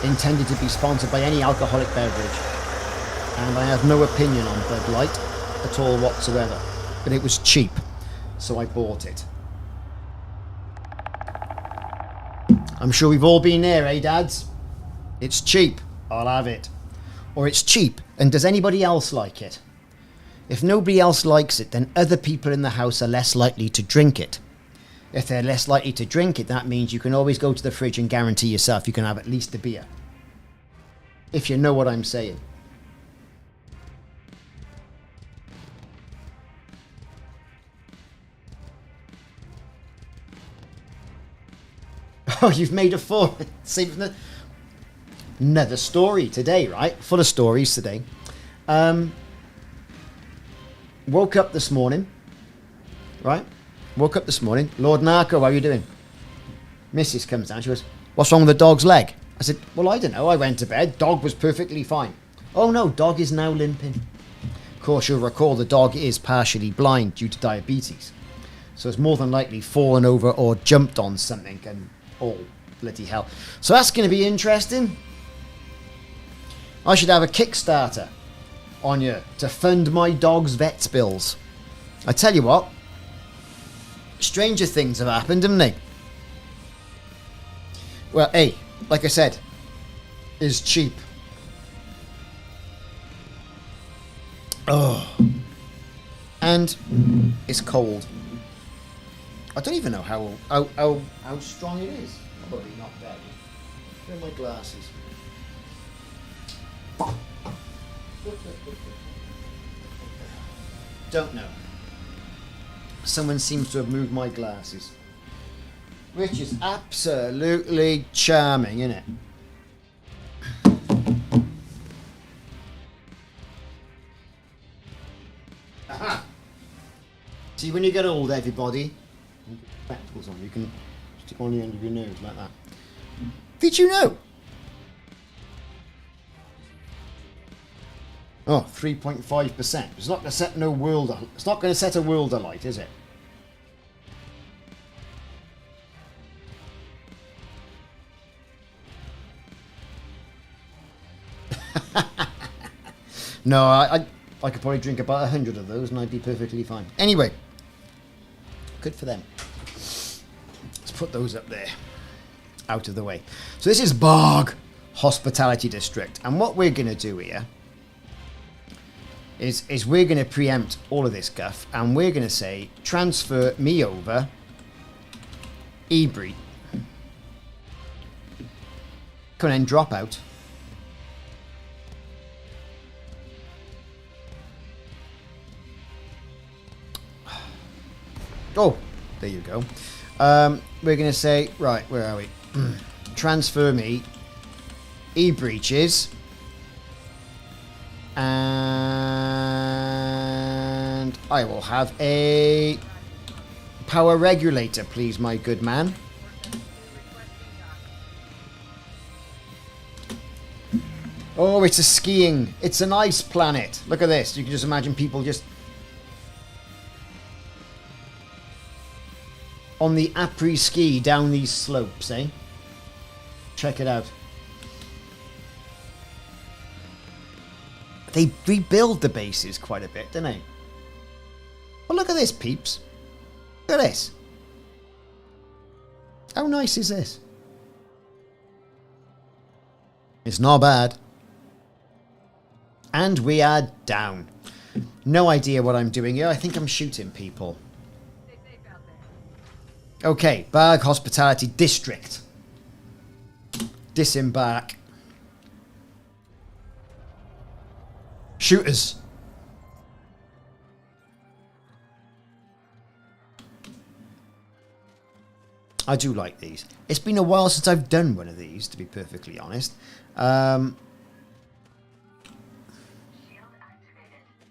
intended to be sponsored by any alcoholic beverage. And I have no opinion on Bud Light at all whatsoever. But it was cheap, so I bought it. I'm sure we've all been there, eh, dads? It's cheap, I'll have it. Or it's cheap, and does anybody else like it? If nobody else likes it, then other people in the house are less likely to drink it. If they're less likely to drink it, that means you can always go to the fridge and guarantee yourself you can have at least a beer. If you know what I'm saying. Oh, you've made a four. Another story today, right? Full of stories today. Woke up this morning, right? Woke up this morning. Lord Narco, how are you doing? Mrs. comes down. She goes, what's wrong with the dog's leg? I said, well, I don't know. I went to bed. Dog was perfectly fine. Oh, no, dog is now limping. Of course, you'll recall the dog is partially blind due to diabetes. So it's more than likely fallen over or jumped on something and oh, bloody hell. So that's going to be interesting. I should have a Kickstarter on you to fund my dog's vet's bills. I tell you what, stranger things have happened, haven't they? Well, hey, like I said, is cheap. Oh. And it's cold. I don't even know how strong it is. Probably not very. Where are my glasses? Don't know. Someone seems to have moved my glasses. Which is absolutely charming, isn't it? Aha! See, when you get old, everybody, spectacles on, you can stick on the end of your nose like that. Did you know? Oh, 3.5%. It's not going to set no world. It's not going to set a world alight, is it? No, I could probably drink about 100 of those and I'd be perfectly fine. Anyway, good for them. Let's put those up there, out of the way. So this is Barg Hospitality District, and what we're going to do here is we're going to preempt all of this guff, and we're going to say transfer me over Ebri. Come on, drop out. Oh, there you go. We're going to say, right, where are we? Transfer me E-breaches. And I will have a power regulator, please, my good man. Oh, it's a skiing. It's an ice planet. Look at this. You can just imagine people just on the après-ski down these slopes, eh? Check it out. They rebuild the bases quite a bit, don't they? Well, look at this, peeps. Look at this. How nice is this? It's not bad. And we are down. No idea what I'm doing here. I think I'm shooting people. Okay, Barg Hospitality District. Disembark. Shooters. I do like these. It's been a while since I've done one of these, to be perfectly honest.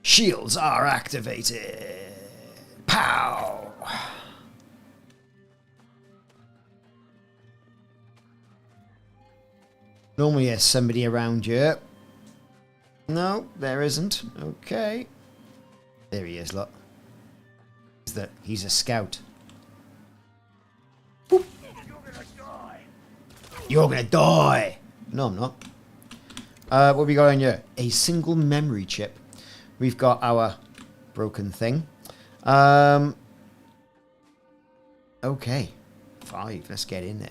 Shields are activated. Pow! Normally there's somebody around here. No, there isn't. Okay. There he is, look. He's a scout. Boop. You're gonna die. You're gonna die. No, I'm not. What we got in here? A single memory chip. We've got our broken thing. Okay. 5. Let's get in there.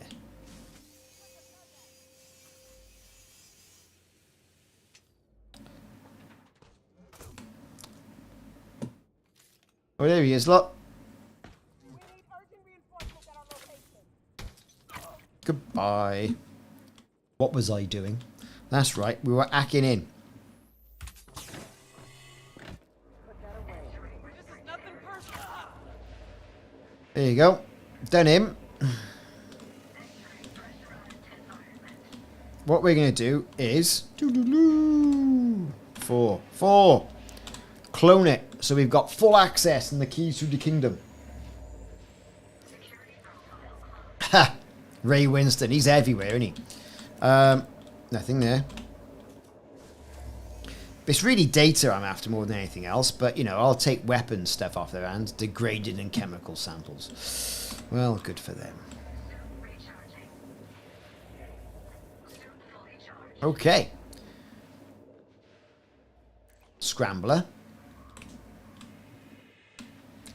Oh, there he is, look. Goodbye. What was I doing? That's right, we were hacking in. There you go. Done him. What we're going to do is... 4. Clone it. So we've got full access and the keys to the kingdom. Ha! Ray Winston. He's everywhere, isn't he? Nothing there. It's really data I'm after more than anything else. But, you know, I'll take weapons stuff off their hands. Degraded and chemical samples. Well, good for them. Okay. Scrambler.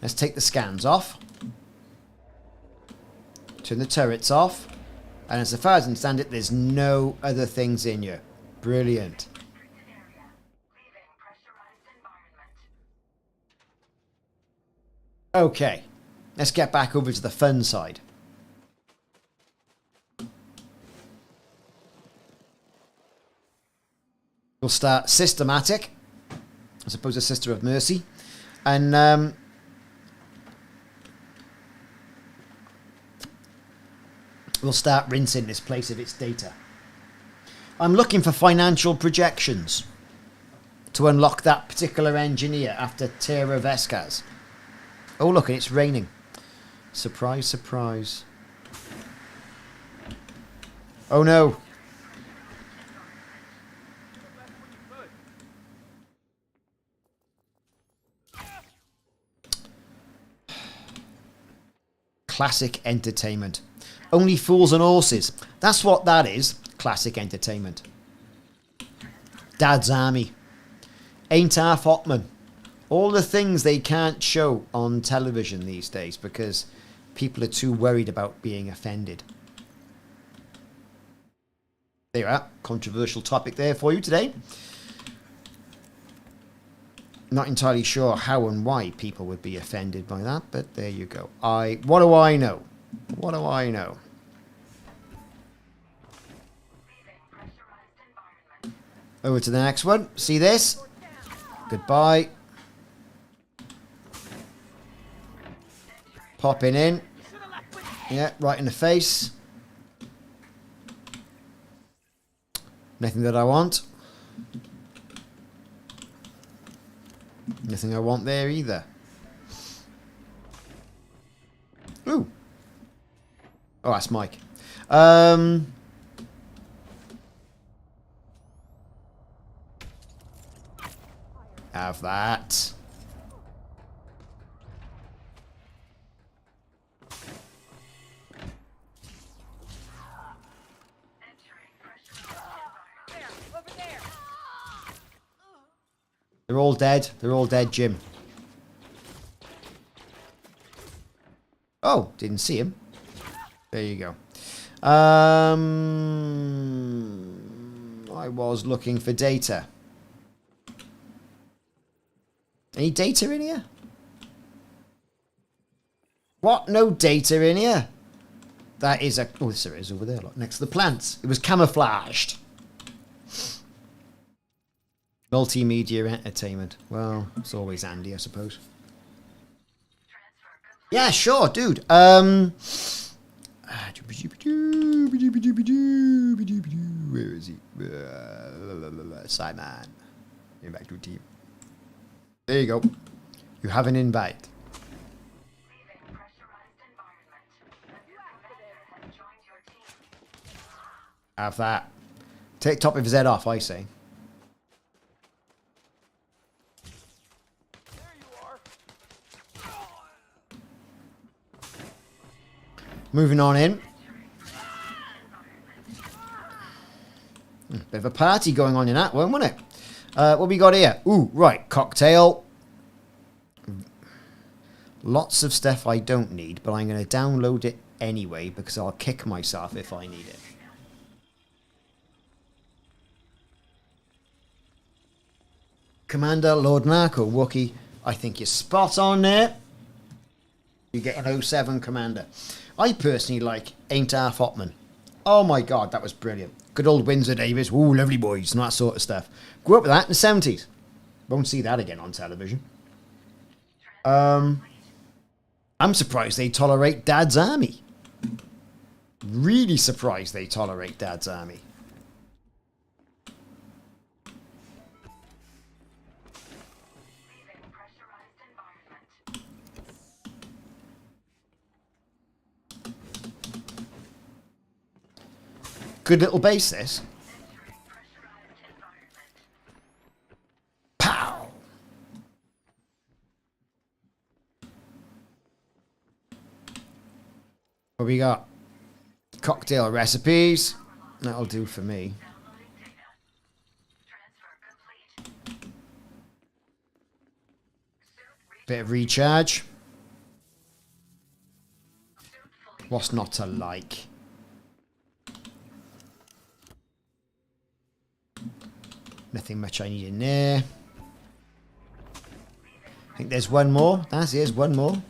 Let's take the scans off. Turn the turrets off. And as far as I understand it, there's no other things in here. Brilliant. Okay, let's get back over to the fun side. We'll start systematic, as opposed to Sister of Mercy, and we'll start rinsing this place of its data. I'm looking for financial projections to unlock that particular engineer after Terra Vescas. Oh, look, it's raining. Surprise, surprise. Oh, no. Classic entertainment. Only fools and horses. That's what that is. Classic entertainment. Dad's Army. Ain't Half Hotman. All the things they can't show on television these days because people are too worried about being offended. There you are. Controversial topic there for you today. Not entirely sure how and why people would be offended by that, but there you go. What do I know? What do I know? Over to the next one. See this? Goodbye. Popping in. Yeah, right in the face. Nothing that I want. Nothing I want there either. Ooh. Oh, that's Mike. Have that. They're all dead. They're all dead, Jim. Oh, didn't see him. There you go. I was looking for data. Any data in here? What? No data in here? That is a... Oh, there is over there, look, next to the plants. It was camouflaged. Multimedia entertainment. Well, it's always handy, I suppose. Yeah, sure, dude. Where is he? Simon. Invite to team. There you go. You have an invite. Have that. Take top of his head off, I say. Moving on in. Bit of a party going on in that one, wasn't it? What we got here? Ooh, right. Cocktail. Lots of stuff I don't need, but I'm going to download it anyway because I'll kick myself if I need it. Commander Lord Narco, Wookie. I think you're spot on there. You get an 07 Commander. I personally like Ain't Half Hotman. Oh my god, that was brilliant. Good old Windsor Davis. Ooh, lovely boys and that sort of stuff. Grew up with that in the 70s. Won't see that again on television. I'm surprised they tolerate Dad's Army. Really surprised they tolerate Dad's Army. Good little base, this. Pow! What we got? Cocktail recipes. That'll do for me. Bit of recharge. What's not to like? Nothing much I need in there. I think there's one more. Here's one more.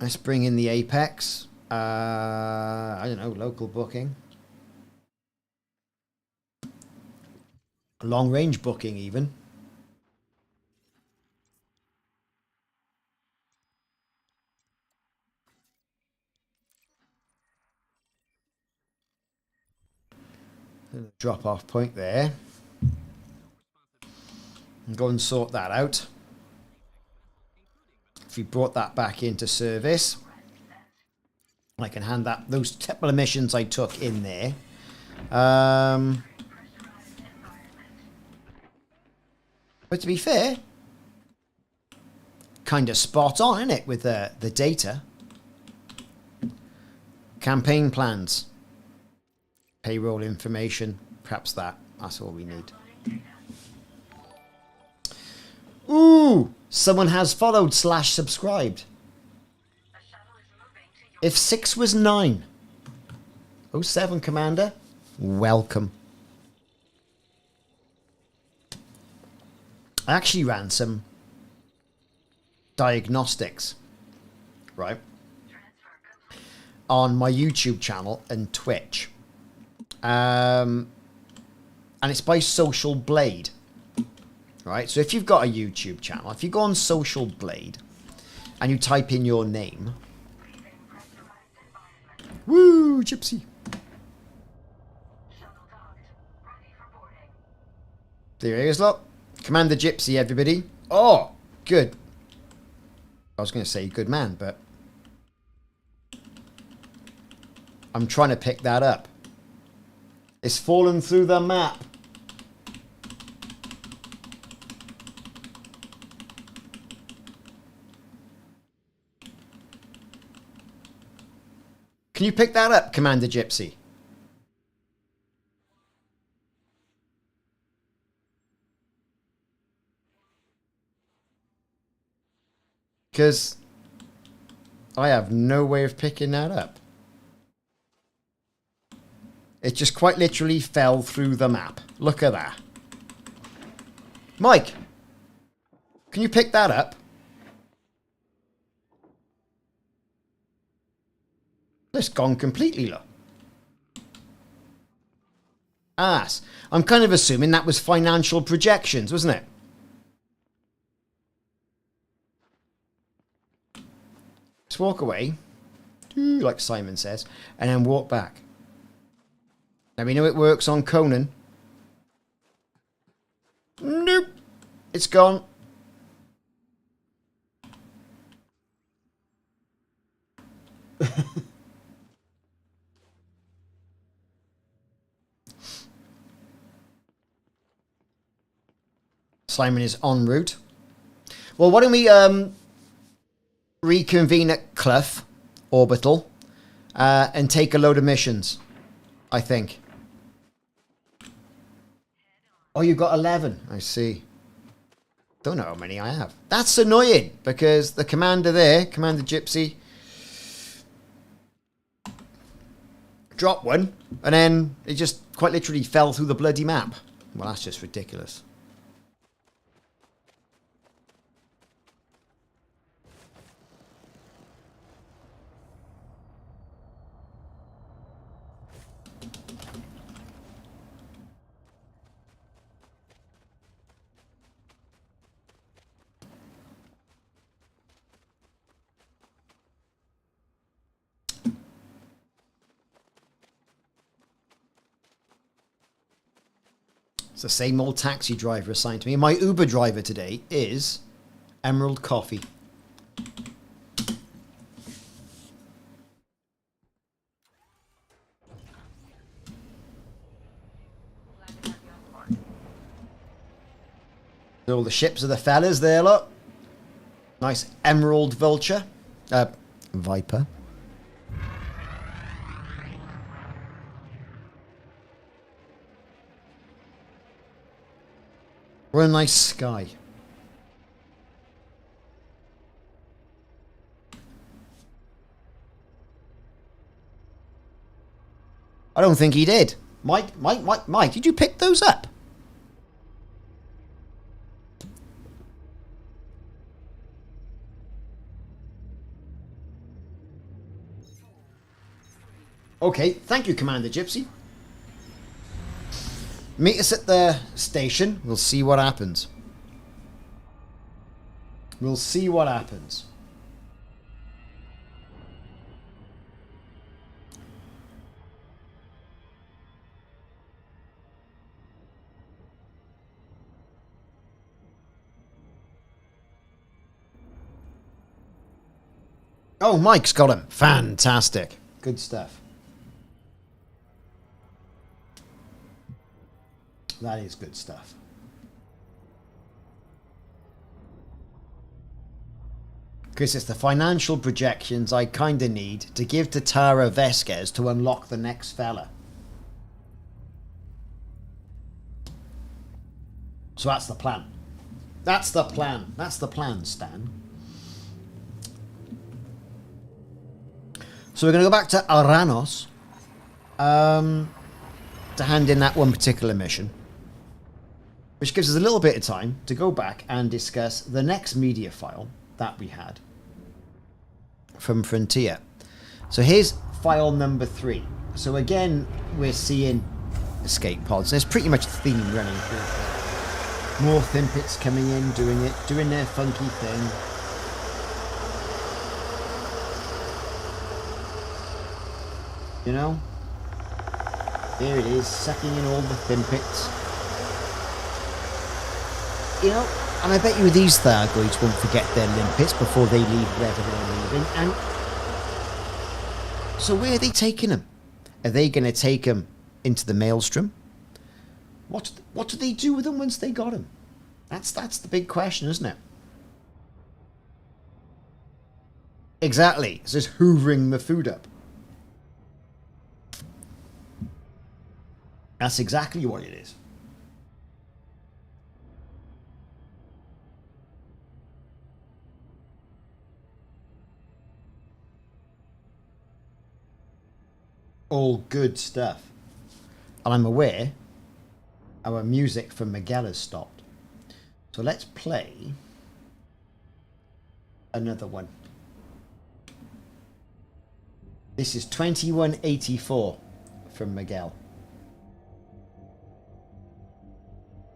Let's bring in the Apex. I don't know, local booking. Long range booking even. Drop off point there. And go and sort that out. If we brought that back into service, I can hand that those couple of missions I took in there. But to be fair, kind of spot on, isn't it, with the data? Campaign plans. Payroll information. Perhaps that's all we need. Ooh! Someone has followed / subscribed. If 6 was 9. 07 Commander. Welcome. I actually ran some diagnostics, right, on my YouTube channel and Twitch. And it's by Social Blade. Right, so if you've got a YouTube channel, if you go on Social Blade and you type in your name, woo, Gypsy. There he is, look. Commander Gypsy, everybody. Oh, good. I was going to say good man, but I'm trying to pick that up. It's fallen through the map. Can you pick that up, Commander Gypsy? Because I have no way of picking that up. It just quite literally fell through the map. Look at that. Mike, can you pick that up? It's gone completely, look. Ass. I'm kind of assuming that was financial projections, wasn't it? Just walk away, like Simon says, and then walk back. Now we know it works on Conan. Nope. It's gone. Simon is en route. Well, why don't we reconvene at Clough Orbital and take a load of missions, I think. Oh, you've got 11. I see. Don't know how many I have. That's annoying because the commander there, Commander Gypsy, dropped one and then it just quite literally fell through the bloody map. Well, that's just ridiculous. It's the same old taxi driver assigned to me. My Uber driver today is Emerald Coffee. All the ships are the fellas there, look. Nice Emerald Vulture. Viper. What a nice sky. I don't think he did. Mike, did you pick those up? Okay, thank you, Commander Gypsy. Meet us at the station. We'll see what happens. We'll see what happens. Oh, Mike's got him. Fantastic. Good stuff. That is good stuff. Because it's the financial projections I kind of need to give to Tara Vasquez to unlock the next fella. So that's the plan. That's the plan. That's the plan, Stan. So we're going to go back to Aranos to hand in that one particular mission, which gives us a little bit of time to go back and discuss the next media file that we had from Frontier. So here's file number 3. So again, we're seeing escape pods. There's pretty much a theme running through. More Thimpets coming in, doing their funky thing. You know? There it is, sucking in all the Thimpets. You know, and I bet you these Thargoids won't forget their limpets before they leave wherever they're leaving. And so where are they taking them? Are they going to take them into the Maelstrom? What do they do with them once they got them? That's the big question, isn't it? Exactly. It's just hoovering the food up. That's exactly what it is. All good stuff. And I'm aware our music from Miguel has stopped. So let's play another one. This is 2184 from Miguel.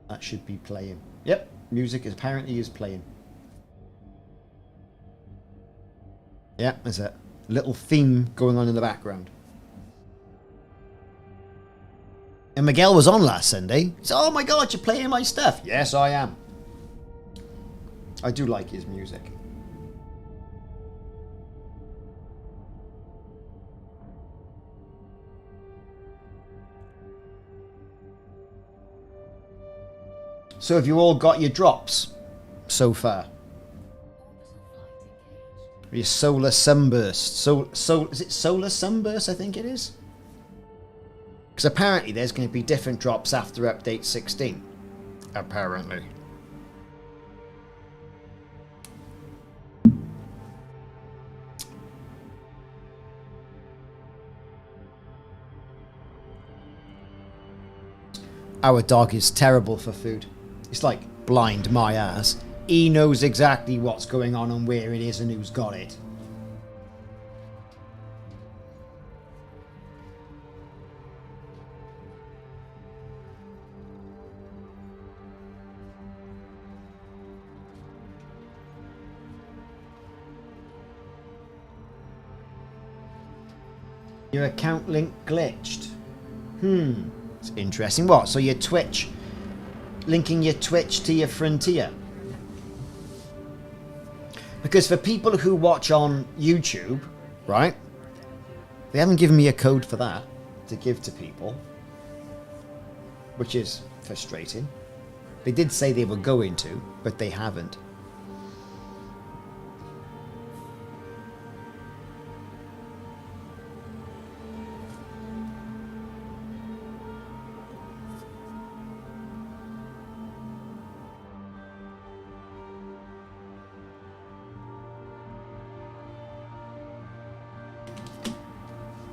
That should be playing. Yep, music apparently is playing. Yeah, there's a little theme going on in the background. And Miguel was on last Sunday. He said, oh my God, you're playing my stuff. Yes, I am. I do like his music. So have you all got your drops so far? Your solar sunburst. Is it solar sunburst? I think it is. Because apparently there's going to be different drops after update 16. Apparently. Our dog is terrible for food. It's like blind my ass. He knows exactly what's going on and where it is and who's got it. Your account link glitched. It's interesting. What? So your Twitch, linking your Twitch to your Frontier? Because for people who watch on YouTube, right, they haven't given me a code for that to give to people, which is frustrating. They did say they were going to, but they haven't.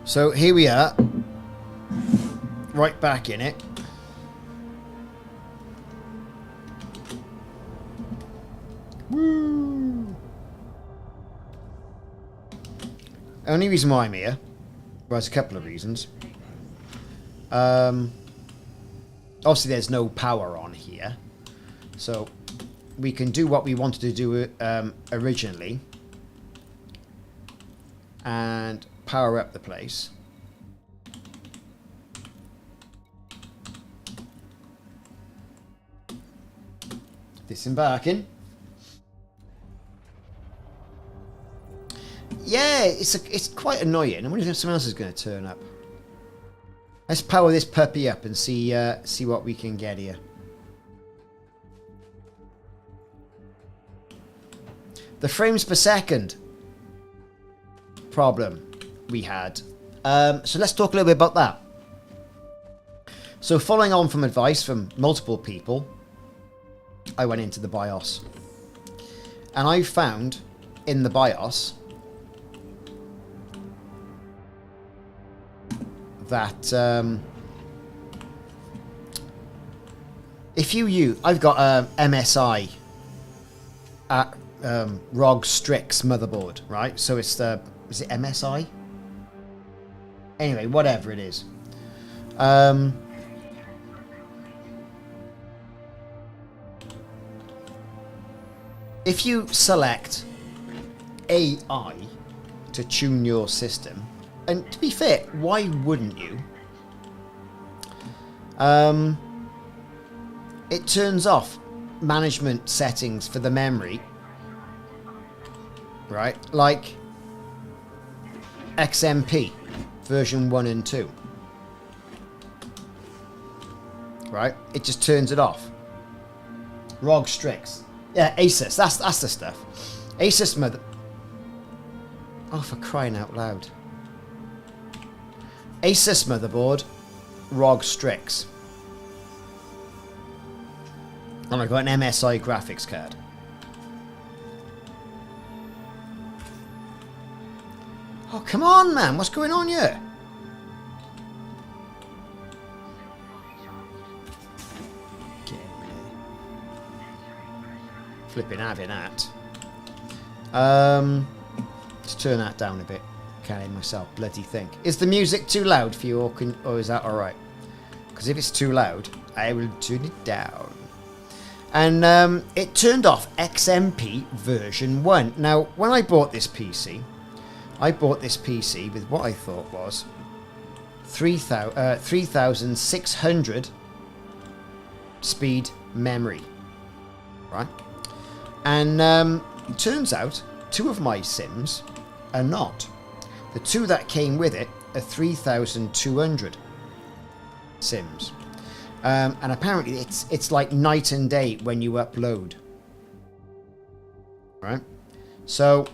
So here we are, right back in it. Woo! Only reason why I'm here, there's a couple of reasons. Obviously, there's no power on here. So we can do what we wanted to do originally. And power up the place. Disembarking. Yeah, it's quite annoying. I wonder if someone else is going to turn up. Let's power this puppy up and see what we can get here. The frames per second problem we had. So let's talk a little bit about that. So following on from advice from multiple people, I went into the BIOS. And I found in the BIOS that if you use, I've got a MSI at ROG Strix motherboard, right? So it's the, is it MSI? Anyway, whatever it is. If you select AI to tune your system, and to be fair, why wouldn't you? It turns off management settings for the memory, right? Like XMP version 1 and 2, right? It just turns it off. ROG Strix. Yeah, Asus. That's the stuff. Asus mother... Oh, for crying out loud. Asus motherboard, ROG Strix. And I've got an MSI graphics card. Oh, come on, man. What's going on here? Flipping having that. Let's turn that down a bit. Can't hear myself bloody think. Is the music too loud for you, or is that alright? Because if it's too loud, I will turn it down. And it turned off XMP version 1. Now, when I bought this PC, with what I thought was 3,600 speed memory, right? And it turns out 2 of my Sims are not. The 2 that came with it are 3,200 Sims. And apparently it's like night and day when you upload. Right? So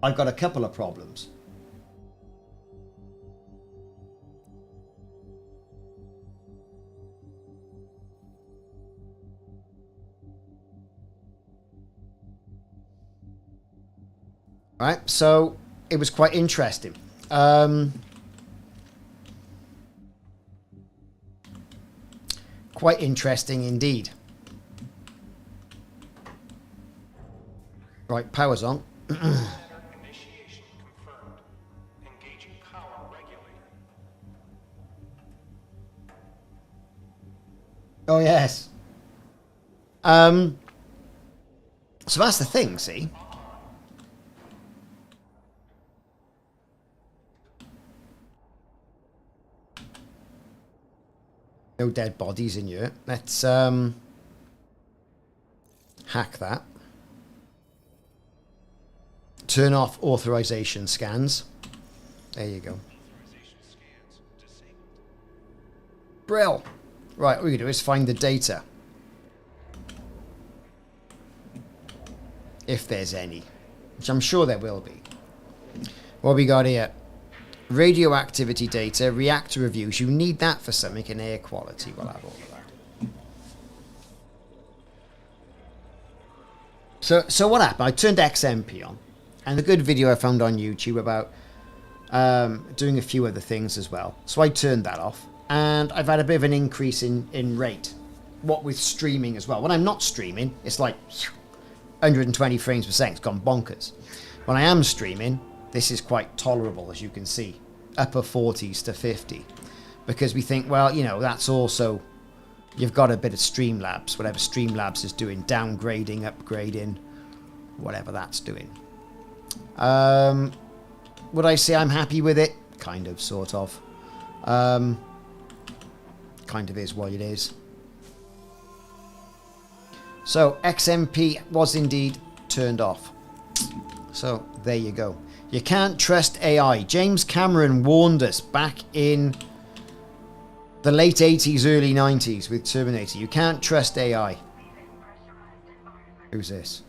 I've got a couple of problems. Right, so it was quite interesting. Quite interesting indeed. Right, power's on. Initiation confirmed. Engaging power regulator. Oh yes. So that's the thing, see? No dead bodies in here. Let's hack that. Turn off authorization scans. There you go. Brill. Right, what we can do is find the data. If there's any. Which I'm sure there will be. What we got here? Radioactivity data, reactor reviews. You need that for something in air quality. We'll have all of that. So what happened? I turned XMP on. And a good video I found on YouTube about doing a few other things as well. So I turned that off. And I've had a bit of an increase in rate. What with streaming as well. When I'm not streaming, it's like 120 frames per second. It's gone bonkers. When I am streaming, this is quite tolerable, as you can see. Upper 40s to 50. Because we think, well, you know, that's also... You've got a bit of Streamlabs, whatever Streamlabs is doing. Downgrading, upgrading, whatever that's doing. Would I say I'm happy with it? Kind of, sort of. Kind of is what it is. So, XMP was indeed turned off. So, there you go. You can't trust AI. James Cameron warned us back in the late 80s, early 90s with Terminator. You can't trust AI. Who's this?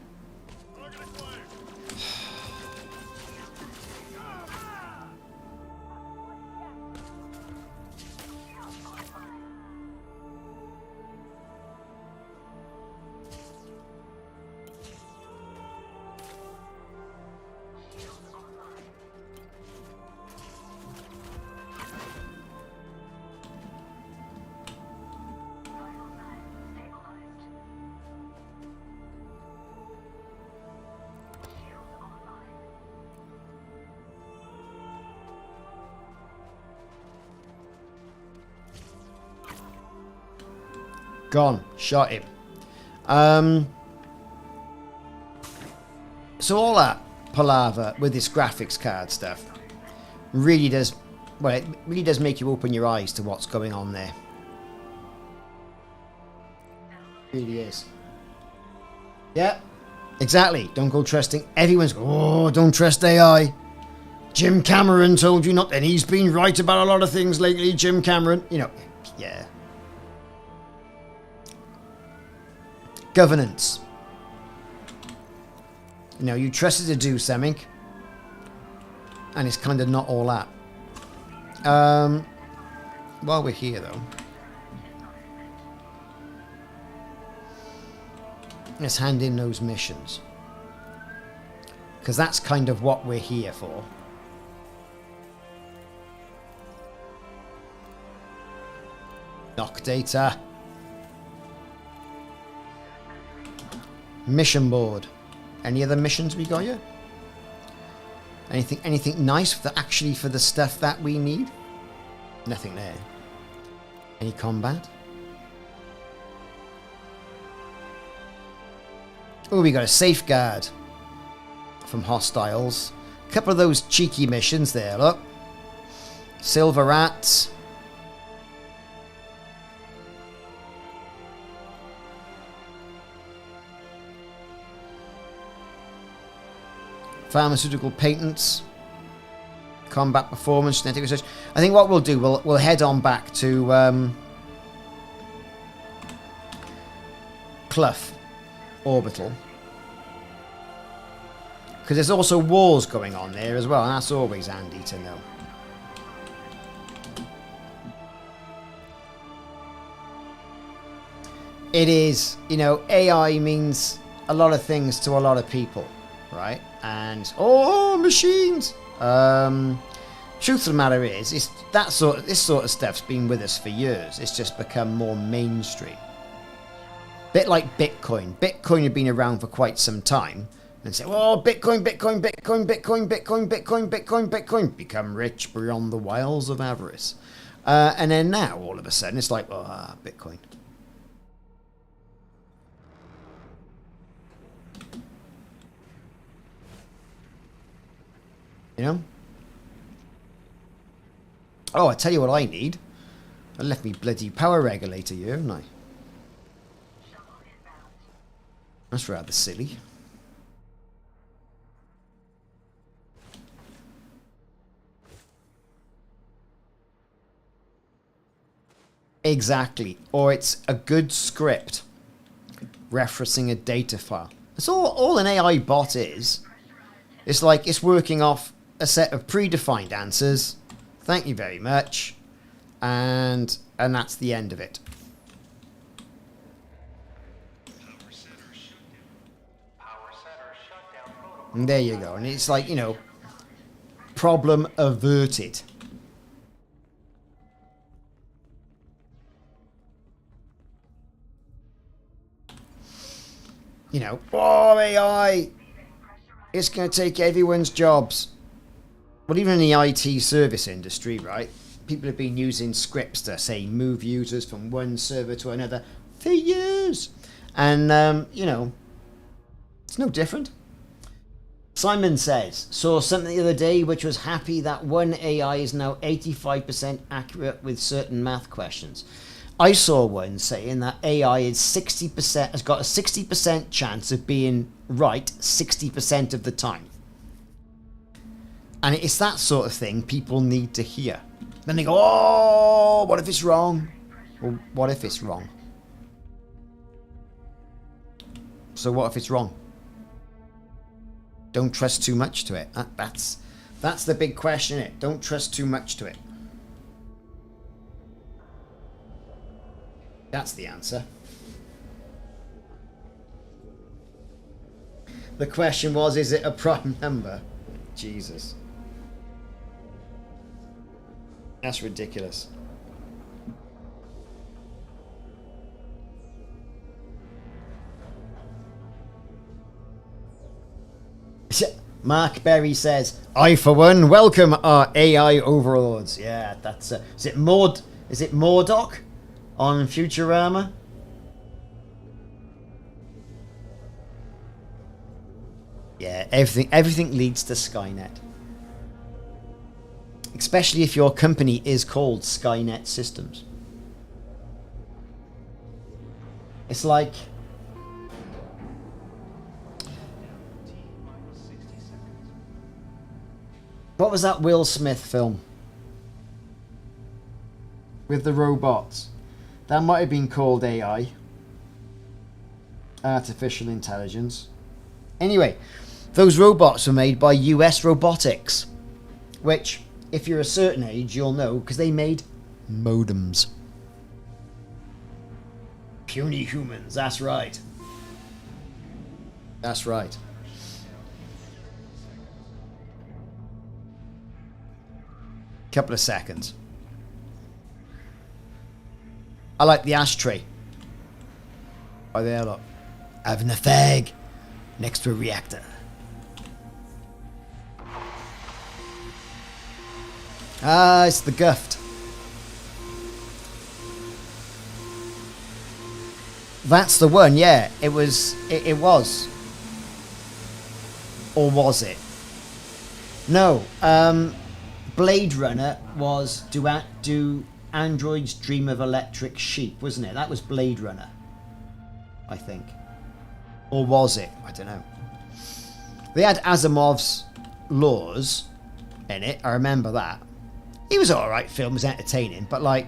Gone. Shot him. So all that palaver with this graphics card stuff really does, well, it really does make you open your eyes to what's going on there. It really is. Yeah, exactly. Don't go trusting. Everyone's going, oh, don't trust AI. Jim Cameron told you not, and he's been right about a lot of things lately, Jim Cameron. You know, yeah. Governance. You know, you trust it to do something, and it's kind of not all that. While we're here, though, let's hand in those missions, because that's kind of what we're here for. Knock data. Mission board. Any other missions we got yet? Anything nice for actually for the stuff that we need? Nothing there. Any combat? Oh, we got a safeguard from hostiles. A couple of those cheeky missions there, look. Silver rats. Pharmaceutical patents, combat performance, genetic research. I think what we'll do, we'll head on back to Clough Orbital, because there's also wars going on there as well, and that's always handy to know. It is, you know, AI means a lot of things to a lot of people, right? And oh, machines. Truth of the matter is, this sort of stuff's been with us for years. It's just become more mainstream. Bit like Bitcoin. Bitcoin had been around for quite some time, and say, "Oh, Bitcoin, Bitcoin, Bitcoin, Bitcoin, Bitcoin, Bitcoin, Bitcoin, Bitcoin, become rich beyond the wiles of avarice." And then now, all of a sudden, it's like, "Oh, Bitcoin." You know? Oh, I tell you what I need. I left me bloody power regulator here, haven't I? That's rather silly. Exactly. Or it's a good script referencing a data file. That's all an AI bot is. It's like it's working off a set of predefined answers. Thank you very much. And that's the end of it. And there you go. And it's like, you know, problem averted. You know, oh, AI, it's going to take everyone's jobs. Well, even in the IT service industry, right? People have been using scripts to, say, move users from one server to another for years. And, you know, it's no different. Simon says, saw something the other day which was happy that one AI is now 85% accurate with certain math questions. I saw one saying that AI is 60%, has got a 60% chance of being right 60% of the time. And it's that sort of thing people need to hear. Then they go, oh, what if it's wrong? Well, what if it's wrong? So what if it's wrong? Don't trust too much to it. That's the big question, isn't it? Don't trust too much to it. That's the answer. The question was, is it a prime number? Jesus. That's ridiculous. Mark Berry says, I for one welcome our AI overlords. Yeah, that's is it Mordock on Futurama? Yeah, everything leads to Skynet. Especially if your company is called Skynet Systems. It's like, what was that Will Smith film with the robots? That might have been called AI. Artificial intelligence. Anyway, those robots were made by US Robotics, which, if you're a certain age, you'll know, because they made modems. Puny humans, that's right. That's right. Couple of seconds. I like the ashtray. Oh, there, look. Having a fag next to a reactor. Ah, it's the Guft. That's the one, yeah. It was. It was. Or was it? No. Blade Runner was do androids dream of electric sheep, wasn't it? That was Blade Runner, I think. Or was it? I don't know. They had Asimov's laws in it. I remember that. It was all right. Film was entertaining, but like,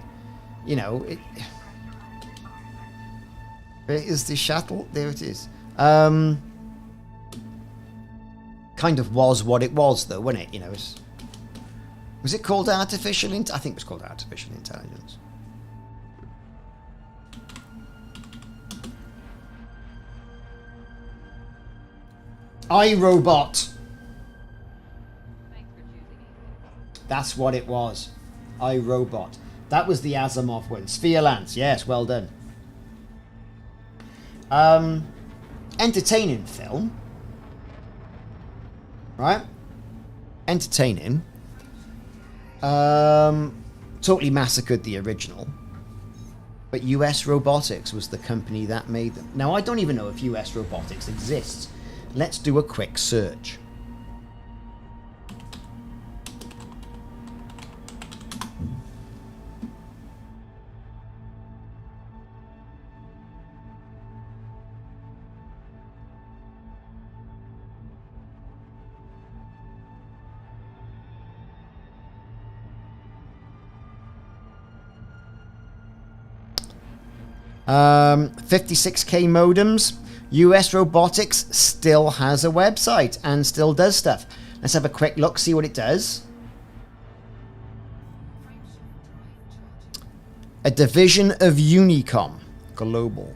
you know, it is the shuttle. There it is. Kind of was what it was, though, wasn't it? You know, was it called artificial? I think it was called artificial intelligence. iRobot. That's what it was. iRobot. That was the Asimov one. Sphere Lance. Yes, well done. Entertaining film. Right? Entertaining. Totally massacred the original. But US Robotics was the company that made them. Now, I don't even know if US Robotics exists. Let's do a quick search. $56K modems. US Robotics still has a website and still does stuff. Let's have a quick look, see what it does. A division of Unicom Global.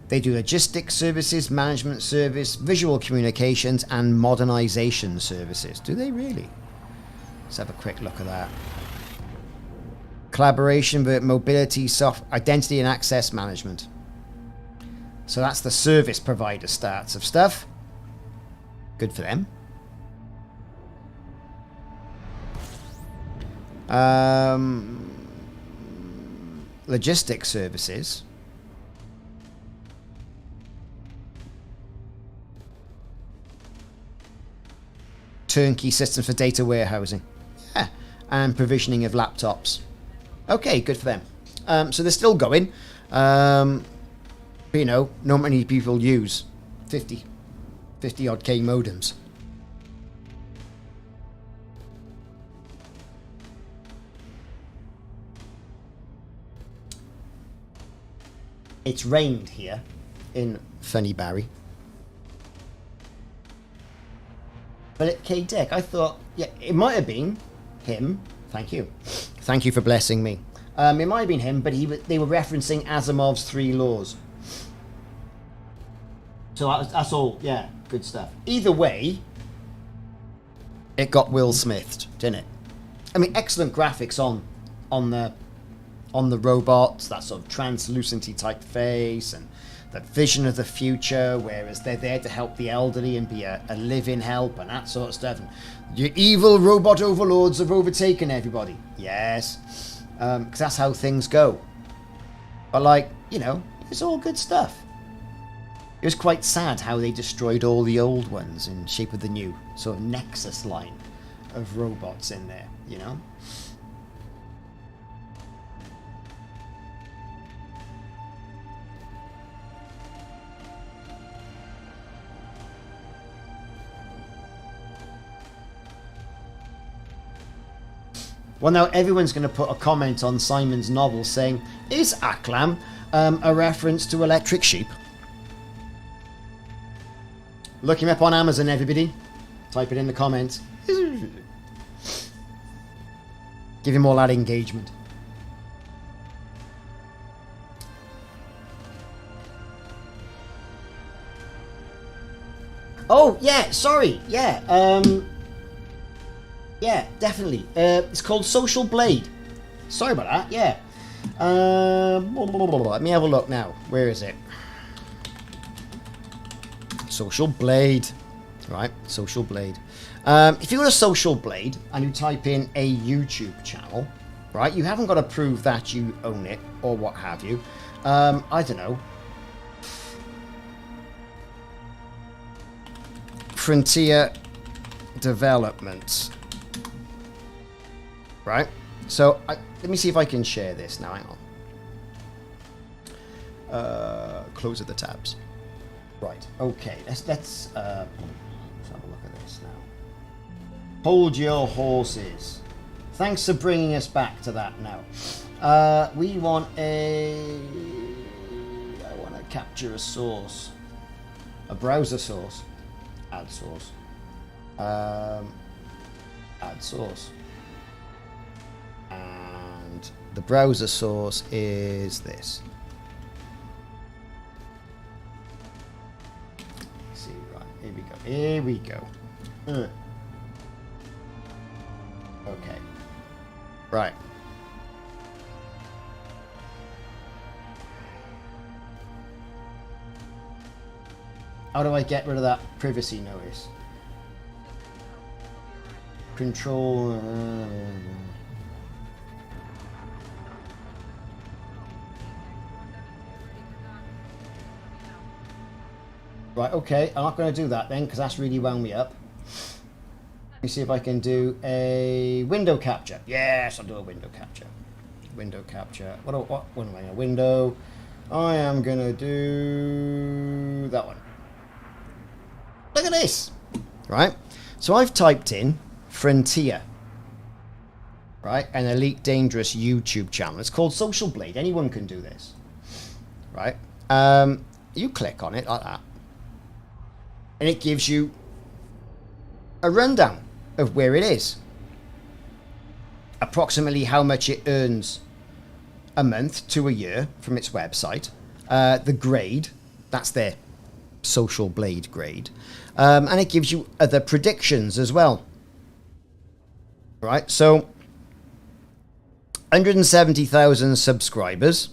They do logistics services, management service, visual communications, and modernization services. Do they really? Let's have a quick look at that. Collaboration with mobility, identity and access management. So that's the service provider stats of stuff. Good for them. Logistics services. Turnkey systems for data warehousing. Yeah. And provisioning of laptops. Okay, good for them. So they're still going. But, you know, not many people use 50 odd K modems. It's rained here in Funny Barry. But at K-Deck, I thought, yeah, it might have been him. Thank you. Thank you for blessing me. It might have been him, but they were referencing Asimov's 3 laws. So that's all, yeah, good stuff. Either way, it got Will Smithed, didn't it? I mean, excellent graphics on the robots, that sort of translucenty type face, and that vision of the future, whereas they're there to help the elderly and be a live-in help and that sort of stuff. And your evil robot overlords have overtaken everybody. Yes, because that's how things go. But, like, you know, it's all good stuff. It was quite sad how they destroyed all the old ones in shape of the new sort of Nexus line of robots in there, you know? Well, now everyone's going to put a comment on Simon's novel saying, is Aklam a reference to Electric Sheep? Look him up on Amazon, everybody. Type it in the comments. Give him all that engagement. Oh, yeah, sorry. Yeah, yeah, definitely. It's called Social Blade. Sorry about that, yeah. Let me have a look now. Where is it? Social Blade. Right, Social Blade. If you go to Social Blade and you type in a YouTube channel, right, you haven't got to prove that you own it or what have you. I don't know. Frontier Development. Right, so let me see if I can share this now. Hang on. Close of the tabs. Right. Okay. Let's have a look at this now. Hold your horses. Thanks for bringing us back to that now. We want I want to capture a source, a browser source. Add source. Add source. And the browser source is this. Let's see, right, here we go. Here we go. Okay. Right. How do I get rid of that privacy notice? Control. Right, okay, I'm not going to do that then, because that's really wound me up. Let me see if I can do a window capture. Yes, I'll do a window capture. Window capture. What am I going to window? I am going to do that one. Look at this. Right, so I've typed in Frontier. Right, an Elite Dangerous YouTube channel. It's called Social Blade. Anyone can do this. Right, you click on it like that. And it gives you a rundown of where it is. Approximately how much it earns a month to a year from its website. The grade, that's their Social Blade grade. And it gives you other predictions as well. Right, so 170,000 subscribers.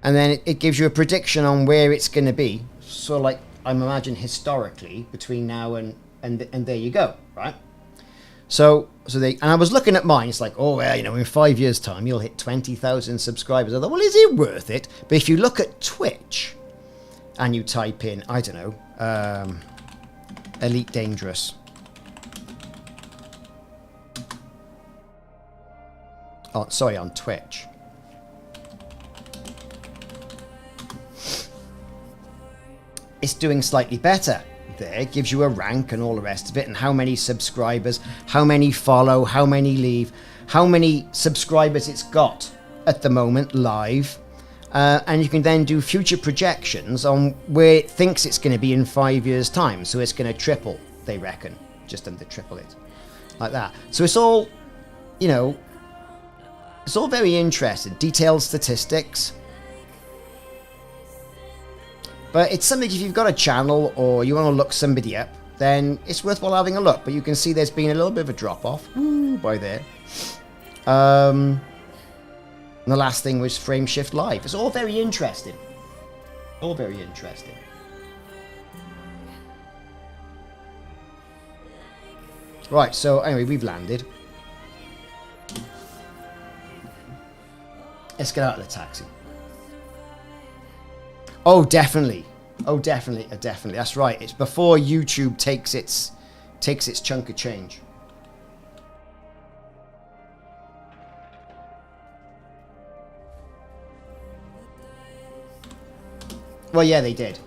And then it gives you a prediction on where it's going to be. So like, I'm imagine historically between now and there you go, right? So and I was looking at mine. It's like, oh yeah, you know, in 5 years' time you'll hit 20,000 subscribers. I thought, well, is it worth it? But if you look at Twitch and you type in, I don't know, Elite Dangerous. Oh, sorry, on Twitch. It's doing slightly better. There, it gives you a rank and all the rest of it, and how many subscribers, how many follow, how many leave, how many subscribers it's got at the moment live, and you can then do future projections on where it thinks it's going to be in 5 years' time. So it's going to triple, they reckon, just under triple it, like that. So it's all, you know, it's all very interesting, detailed statistics. But it's something, if you've got a channel or you want to look somebody up, then it's worthwhile having a look. But you can see there's been a little bit of a drop-off by there. And the last thing was Frame Shift Live. It's all very interesting. All very interesting. Right, so anyway, we've landed. Let's get out of the taxi. Oh, definitely. Oh, definitely. Definitely. That's right. It's before YouTube takes its chunk of change. Well, yeah, they did.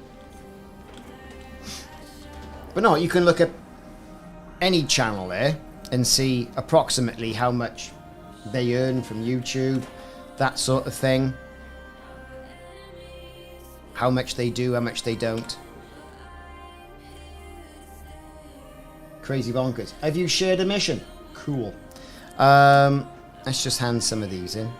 But no, you can look at any channel there and see approximately how much they earn from YouTube, that sort of thing. How much they do, how much they don't. Crazy bonkers. Have you shared a mission? Cool. Let's just hand some of these in.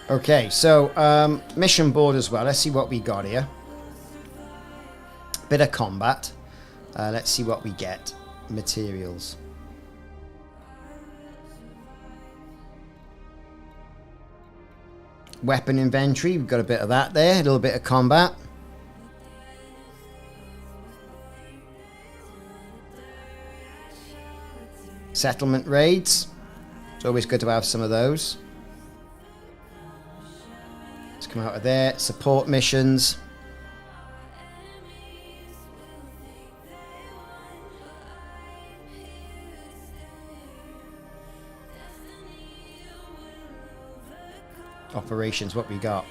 Okay, so mission board as well. Let's see what we got here. Bit of combat. Let's see what we get. Materials. Weapon inventory. We've got a bit of that there. A little bit of combat. Settlement raids. It's always good to have some of those. Come out of there. Support missions. Operations, what we got?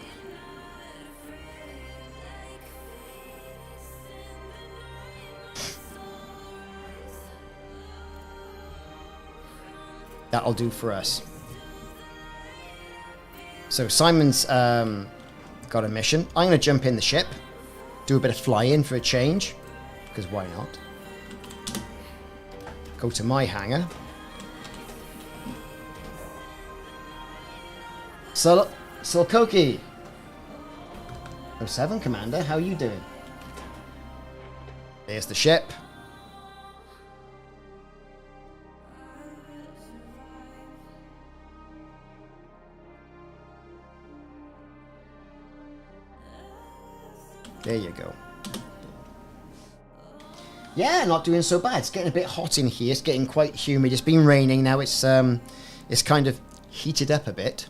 That'll do for us. So Simon's got a mission. I'm going to jump in the ship, do a bit of flying for a change, because why not? Go to my hangar. Silkoki. 07 Commander, how are you doing? There's the ship. There you go. Yeah, not doing so bad. It's getting a bit hot in here. It's getting quite humid. It's been raining now. It's kind of heated up a bit.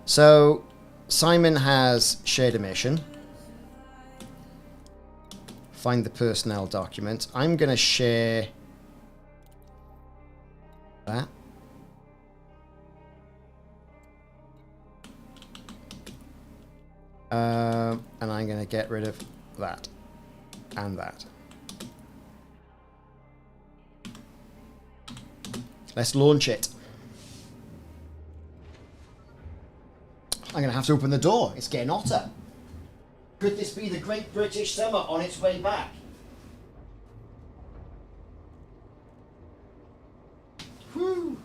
So Simon has shared a mission. Find the personnel document. I'm going to share that. And I'm going to get rid of that and that. Let's launch it. I'm going to have to open the door. It's getting hotter. Could this be the Great British Summer on its way back? Whew.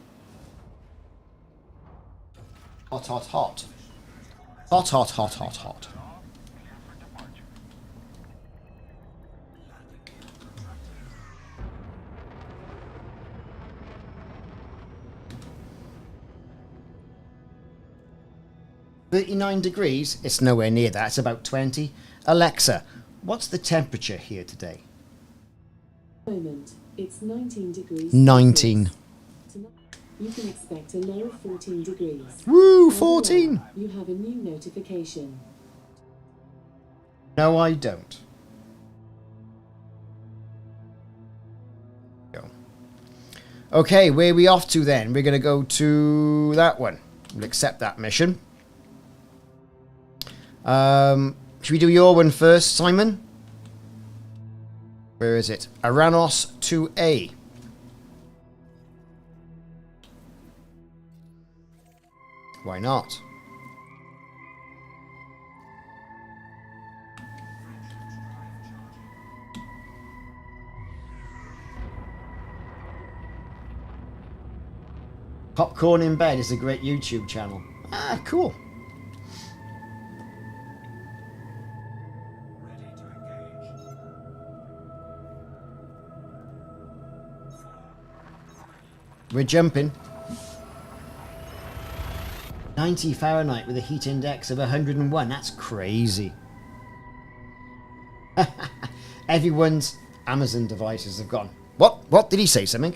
Hot, hot, hot. Hot, hot, hot, hot, hot. "39 degrees? It's nowhere near that. It's about 20. Alexa, what's the temperature here today?" Moment. It's 19 degrees. 19. Tonight, you can expect a low of 14 degrees. Woo, By the way, 14. You have a new notification. No, I don't. Go. Okay, where are we off to then? We're going to go to that one. We'll accept that mission. Should we do your one first, Simon? Where is it? Aranos 2A. Why not? Popcorn in Bed is a great YouTube channel. Ah, cool. We're jumping. 90 Fahrenheit with a heat index of 101. That's crazy. Everyone's Amazon devices have gone. What? What? Did he say something?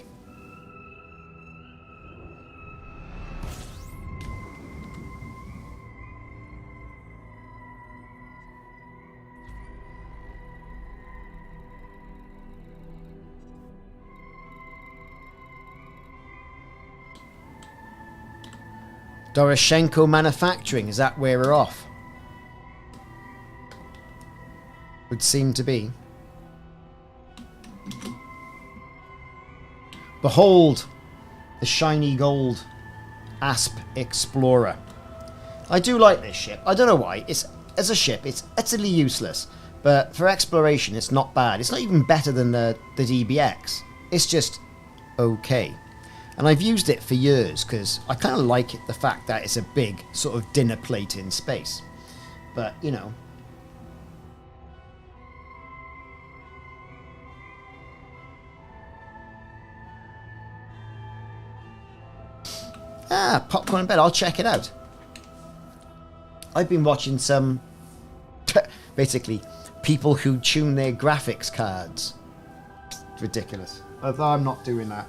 Doroshenko Manufacturing, is that where we're off? Would seem to be. Behold, the shiny gold Asp Explorer. I do like this ship. I don't know why. It's as a ship, it's utterly useless. But for exploration, it's not bad. It's not even better than the DBX. It's just okay. And I've used it for years because I kind of like the fact that it's a big sort of dinner plate in space. But, you know. Ah, Popcorn in Bed. I'll check it out. I've been watching some, basically, people who tune their graphics cards. It's ridiculous. Although I'm not doing that.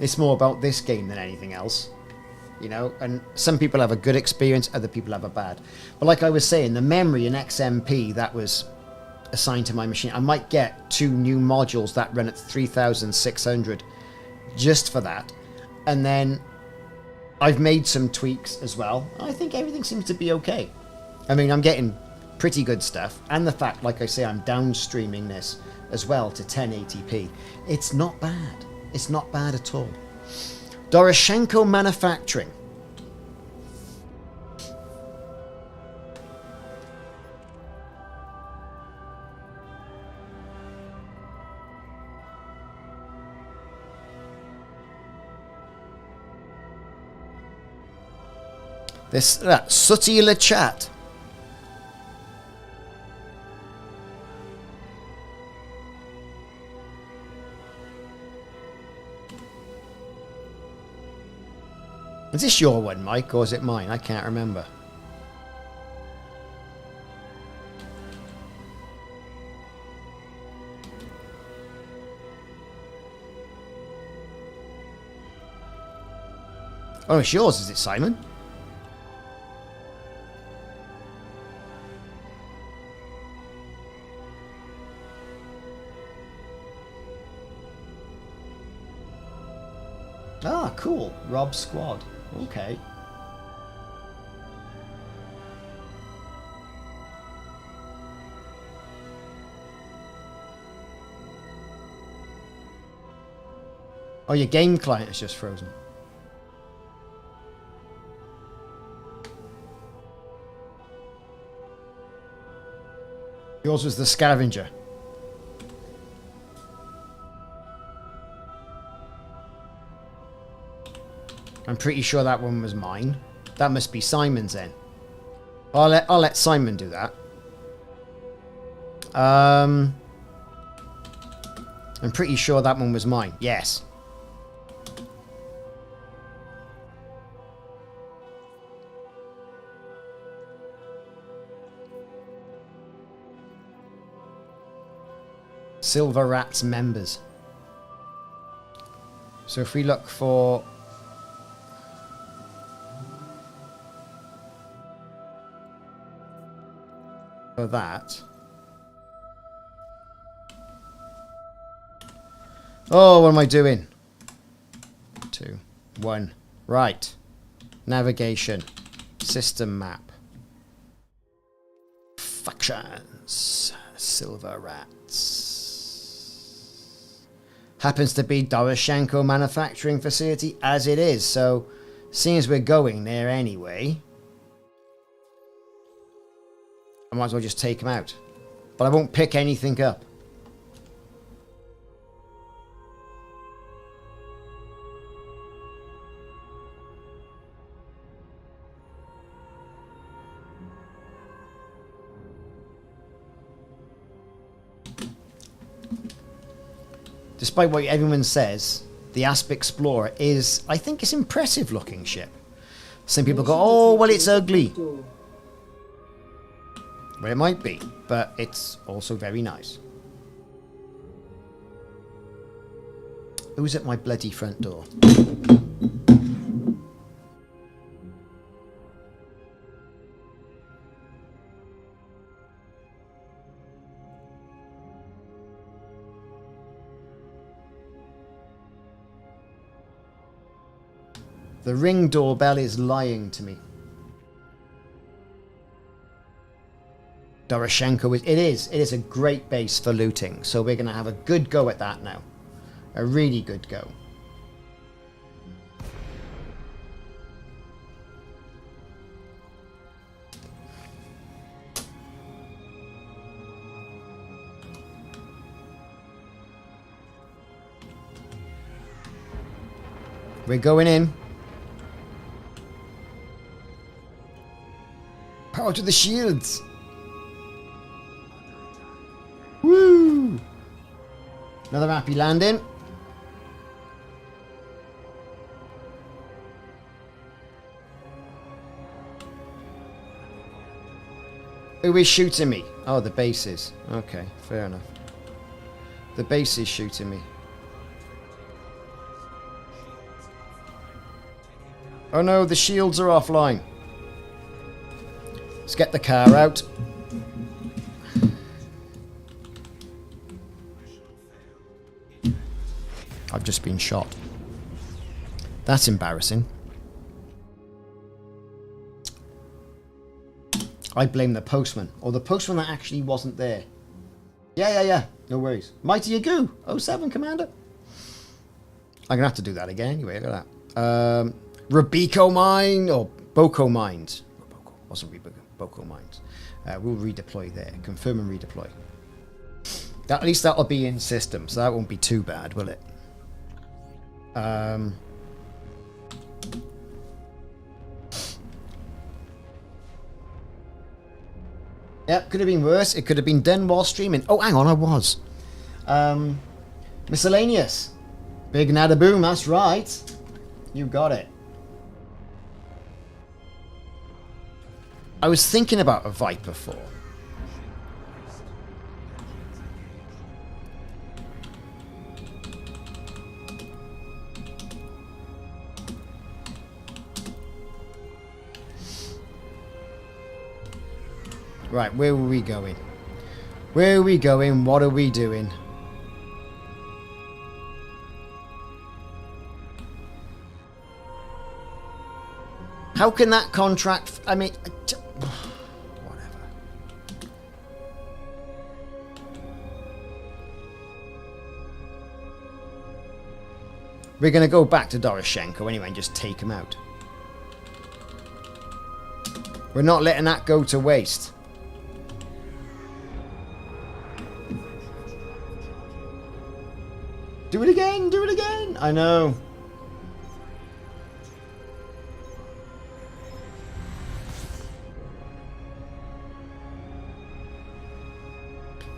It's more about this game than anything else, you know, and some people have a good experience, other people have a bad. But like I was saying, the memory in XMP that was assigned to my machine, I might get 2 new modules that run at 3600 just for that. And then I've made some tweaks as well. I think everything seems to be okay. I mean, I'm getting pretty good stuff. And the fact, like I say, I'm downstreaming this as well to 1080p. It's not bad. It's not bad at all. Doroshenko Manufacturing. This Sooty Chat. Is this your one, Mike, or is it mine? I can't remember. Oh, it's yours, is it, Simon? Ah, cool. Rob Squad. Okay. Oh, your game client is just frozen. Yours was the scavenger. I'm pretty sure that one was mine. That must be Simon's then. I'll let Simon do that. I'm pretty sure that one was mine. Yes. Silver Rats members. So if we look for that. Oh, what am I doing? 2, 1. Right. Navigation. System map. Factions. Silver Rats. Happens to be Doroshenko manufacturing facility as it is. So, seeing as we're going there anyway, I might as well just take them out. But I won't pick anything up. Despite what everyone says, the Asp Explorer is, I think, it's impressive looking ship. Some people go, oh, well, it's ugly. Well, it might be, but it's also very nice. Who's at my bloody front door? The Ring doorbell is lying to me. Doroshenko is... It is a great base for looting. So we're going to have a good go at that now. A really good go. We're going in. Power to the shields. Woo! Another happy landing. Who is shooting me? Oh, the base is. Okay, fair enough. The base is shooting me. Oh no, the shields are offline. Let's get the car out. I've just been shot. That's embarrassing. I blame the postman. Or the postman that actually wasn't there. Yeah. No worries. Mighty Agoo. 07, Commander. I'm going to have to do that again anyway. Look at that. Robeco Mine. Or Boko Mines. Robeco. Wasn't Boko Mines. We'll redeploy there. Confirm and redeploy. At least that'll be in system. So that won't be too bad, will it? Yep, could have been worse. It could have been done while streaming. Oh, hang on, I was. Miscellaneous. Big Nada Boom, that's right. You got it. I was thinking about a Viper 4. Right, where were we going? Where are we going? What are we doing? How can that contract... I mean... whatever. We're going to go back to Doroshenko anyway and just take him out. We're not letting that go to waste. Do it again, do it again. I know.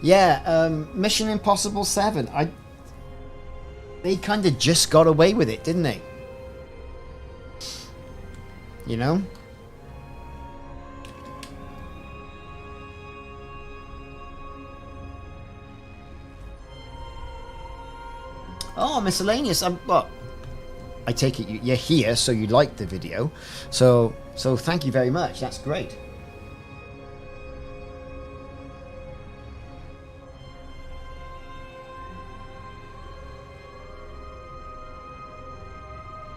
Yeah, Mission Impossible 7. They kind of just got away with it, didn't they? You know? Oh, miscellaneous. Well, I take it you're here, so you liked the video. So thank you very much. That's great.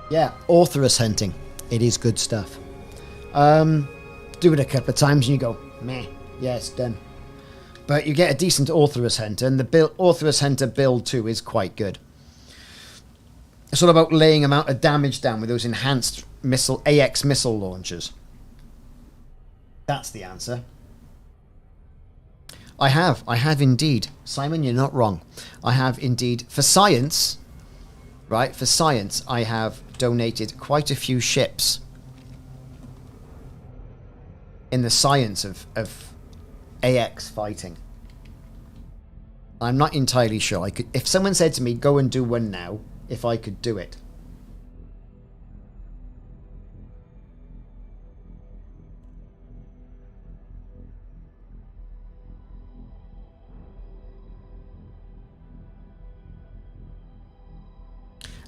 Yeah, authoress hunting. It is good stuff. Do it a couple of times and you go, meh, yeah, it's done. But you get a decent authoress hunter, and the authoress hunter build too is quite good. It's all about laying amount of damage down with those enhanced AX missile launchers. That's the answer. I have indeed. Simon, you're not wrong. I have indeed. For science, right, for science, I have donated quite a few ships in the science of AX fighting. I'm not entirely sure. I could, if someone said to me, go and do one now, if I could do it.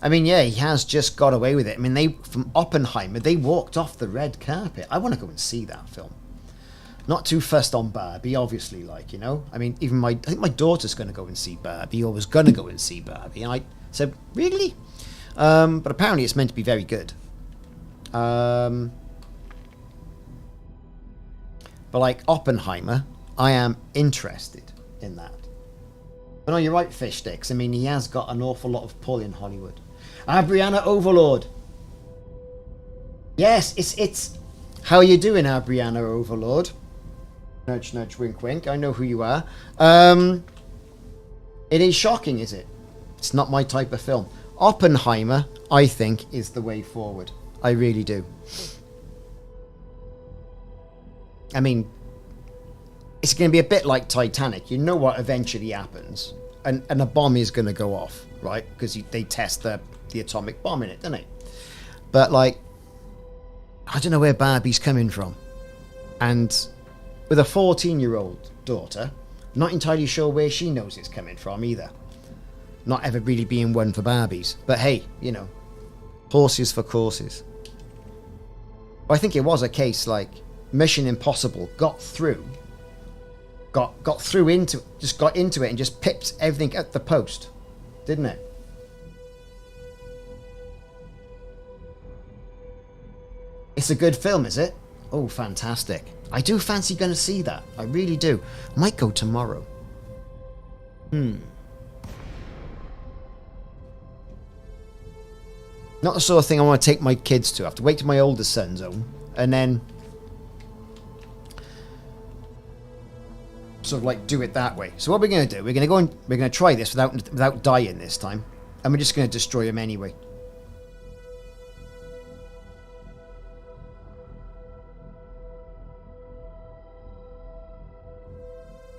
I mean, yeah, he has just got away with it. I mean, from Oppenheimer, they walked off the red carpet. I want to go and see that film. Not too fussed on Barbie, obviously, like, you know. I mean, even I think my daughter's going to go and see Barbie, or was going to go and see Barbie. And I said, really? But apparently it's meant to be very good. But like Oppenheimer, I am interested in that. But no, you're right, Fish Sticks. I mean, he has got an awful lot of pull in Hollywood. Abriana Overlord. Yes, it's... How are you doing, Abriana Overlord? Nudge, nudge, wink, wink. I know who you are. It is shocking, is it? It's not my type of film. Oppenheimer, I think, is the way forward. I really do. I mean, it's going to be a bit like Titanic. You know what eventually happens. And a bomb is going to go off, right? Because they test the atomic bomb in it, don't they? But, like, I don't know where Barbie's coming from. And with a 14-year-old daughter, not entirely sure where she knows it's coming from either. Not ever really being one for Barbies. But hey, you know, horses for courses. I think it was a case like Mission Impossible got through into it and just pipped everything at the post, didn't it? It's a good film, is it? Oh, fantastic. I do fancy going to see that. I really do. I might go tomorrow. Not the sort of thing I want to take my kids to. I have to wait till my oldest son's home and then sort of like do it that way. So what we're going to do, we're going to go and we're going to try this without dying this time, and we're just going to destroy him anyway.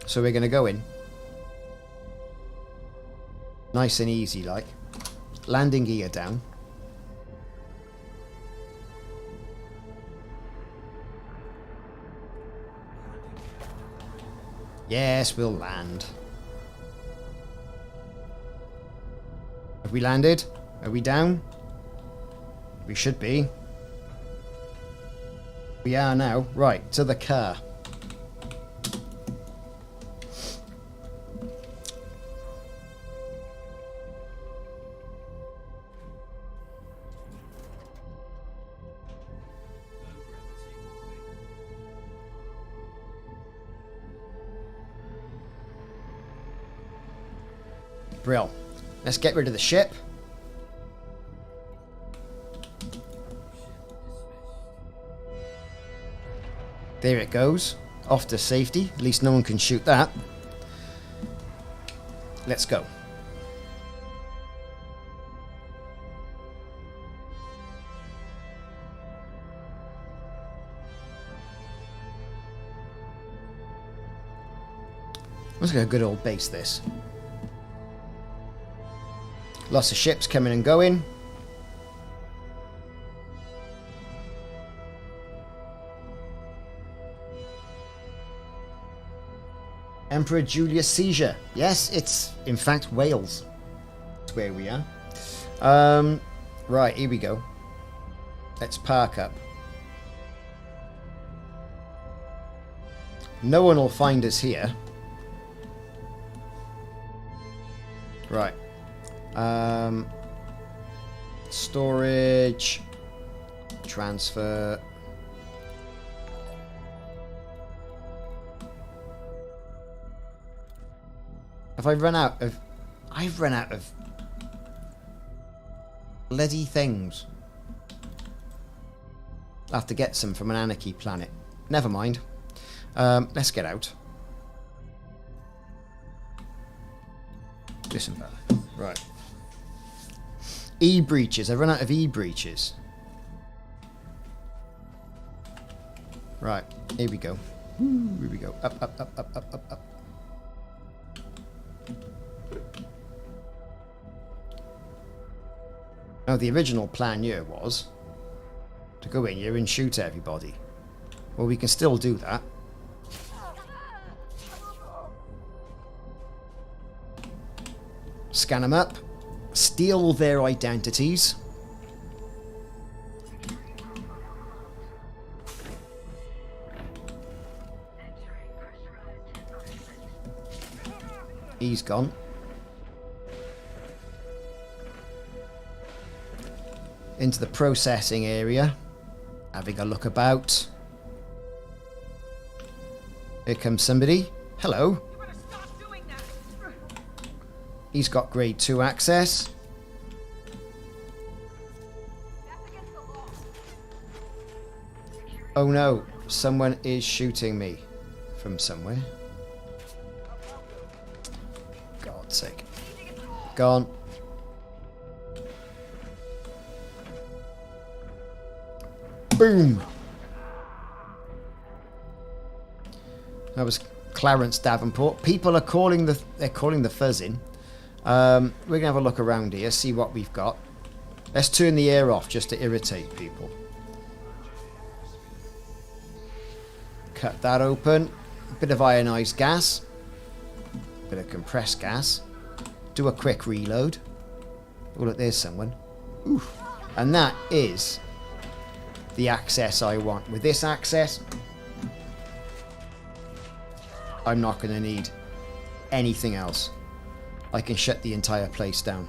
So we're going to go in nice and easy, like landing gear down. Yes, we'll land. Have we landed? Are we down? We should be. We are now. Right, to the car. Brill. Let's get rid of the ship. There it goes. Off to safety. At least no one can shoot that. Let's go. Let's get a good old base, this. Lots of ships coming and going. Emperor Julius Caesar. Yes, it's in fact Wales. That's where we are. Right, here we go. Let's park up. No one will find us here. Right. Storage. Transfer. Have I run out of... I've run out of... bloody things. I'll have to get some from an anarchy planet. Never mind. Let's get out. Listen better. Right. E-breaches. I've run out of E-breaches. Right. Here we go. Woo, here we go. Up, up, up, up, up, up, up. Now, the original plan here was to go in here and shoot everybody. Well, we can still do that. Scan them up. Steal their identities. He's gone. Into the processing area. Having a look about. Here comes somebody. Hello. He's got grade 2 access. Oh no, someone is shooting me from somewhere. God's sake. Gone. Boom. That was Clarence Davenport. People are calling the fuzz in. We're gonna have a look around here, see what we've got. Let's turn the air off just to irritate people. Cut that open. Bit of ionized gas. Bit of compressed gas. Do a quick reload. Oh look, there's someone. Oof. And that is the access I want. With this access, I'm not going to need anything else. I can shut the entire place down.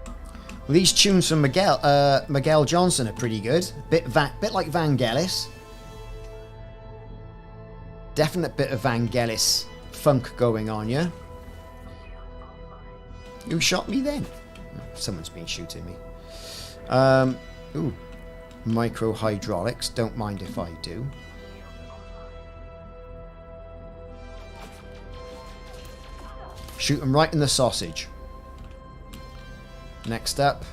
Well, these tunes from Miguel Johnson are pretty good. Bit like Vangelis. Definite bit of Vangelis funk going on, yeah? Who shot me then? Someone's been shooting me. Ooh. Micro hydraulics. Don't mind if I do. Shoot them right in the sausage. Next up.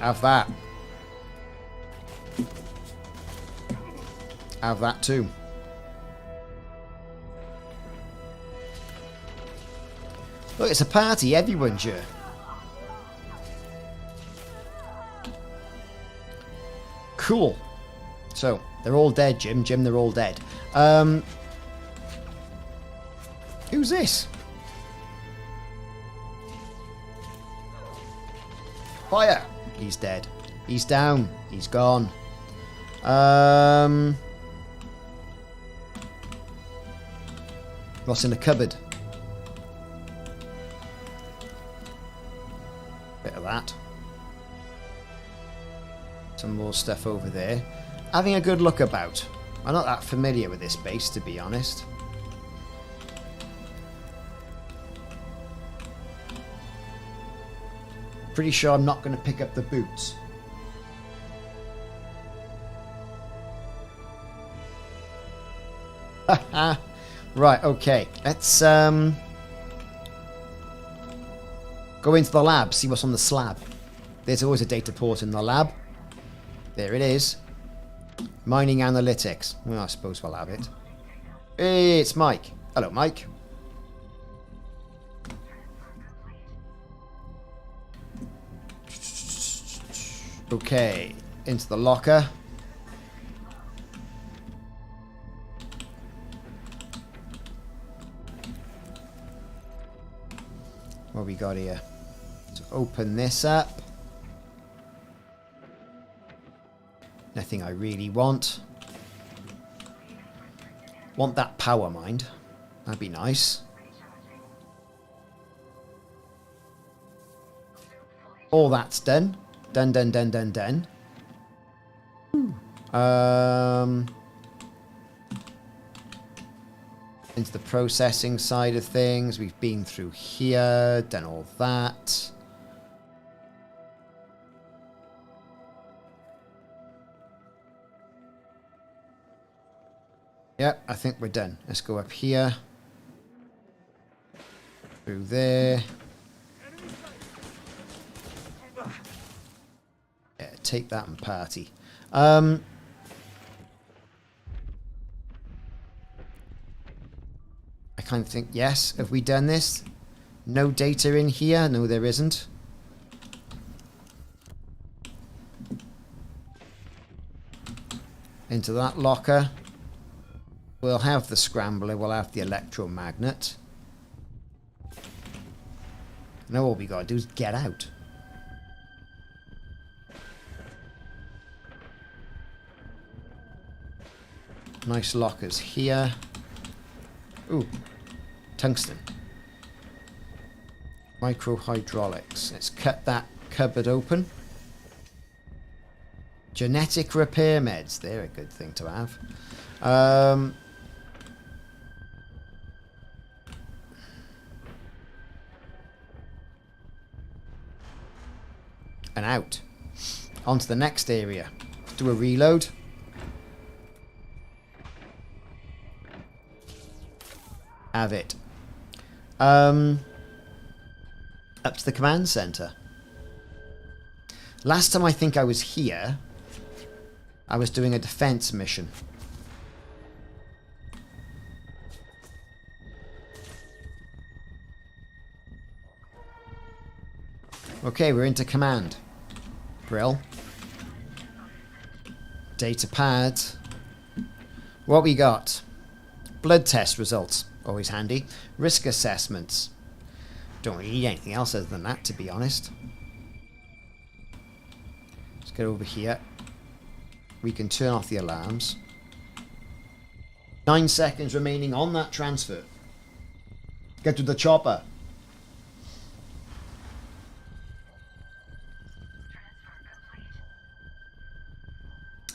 Have that. Have that too. Look, it's a party. Everyone's here. Cool. So, they're all dead, Jim. Jim, they're all dead. Who's this? Fire. He's dead. He's down. He's gone. What's in the cupboard? Bit of that. Some more stuff over there. Having a good look about. I'm not that familiar with this base, to be honest. Pretty sure I'm not going to pick up the boots. Right, okay. Let's go Go into the lab, see what's on the slab. There's always a data port in the lab. There it is. Mining analytics. Well, I suppose we'll have it. Hey, it's Mike. Hello, Mike. Okay, into the locker. What we got here? So open this up. Nothing I really want. Want that power mind. That'd be nice. All that's done. Done, done, done, done, done. Into the processing side of things. We've been through here, done all that. Yep, I think we're done. Let's go up here. Through there. Yeah, take that and party. I kind of think, yes, have we done this? No data in here? No, there isn't. Into that locker. We'll have the scrambler, we'll have the electromagnet. Now all we gotta do is get out. Nice lockers here. Ooh, tungsten. Micro hydraulics. Let's cut that cupboard open. Genetic repair meds. They're a good thing to have. And out. On to the next area. Do a reload. Have it. Up to the command center. Last time I think I was here, I was doing a defense mission. Okay, we're into command. Brill. Data pad. What we got? Blood test results. Always handy. Risk assessments. Don't really need anything else other than that, to be honest. Let's get over here. We can turn off the alarms. 9 seconds remaining on that transfer. Get to the chopper.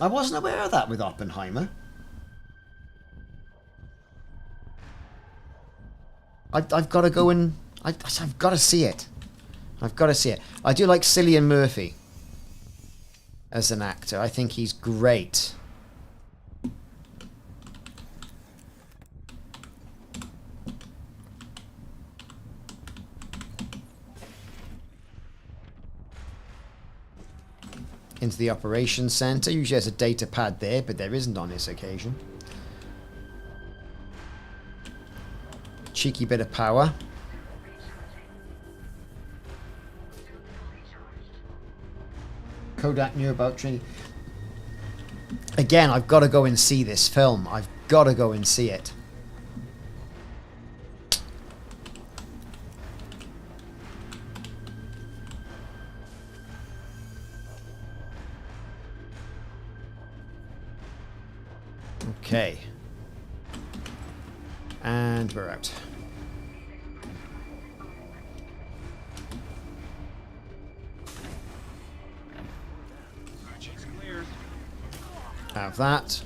I wasn't aware of that with Oppenheimer. I've got to go and... I've got to see it. I've got to see it. I do like Cillian Murphy as an actor. I think he's great. Into the operations center. Usually there's a data pad there, but there isn't on this occasion. Cheeky bit of power. Kodak knew about Trinity. Again, I've got to go and see this film. I've got to go and see it. Okay. And we're out. Have that.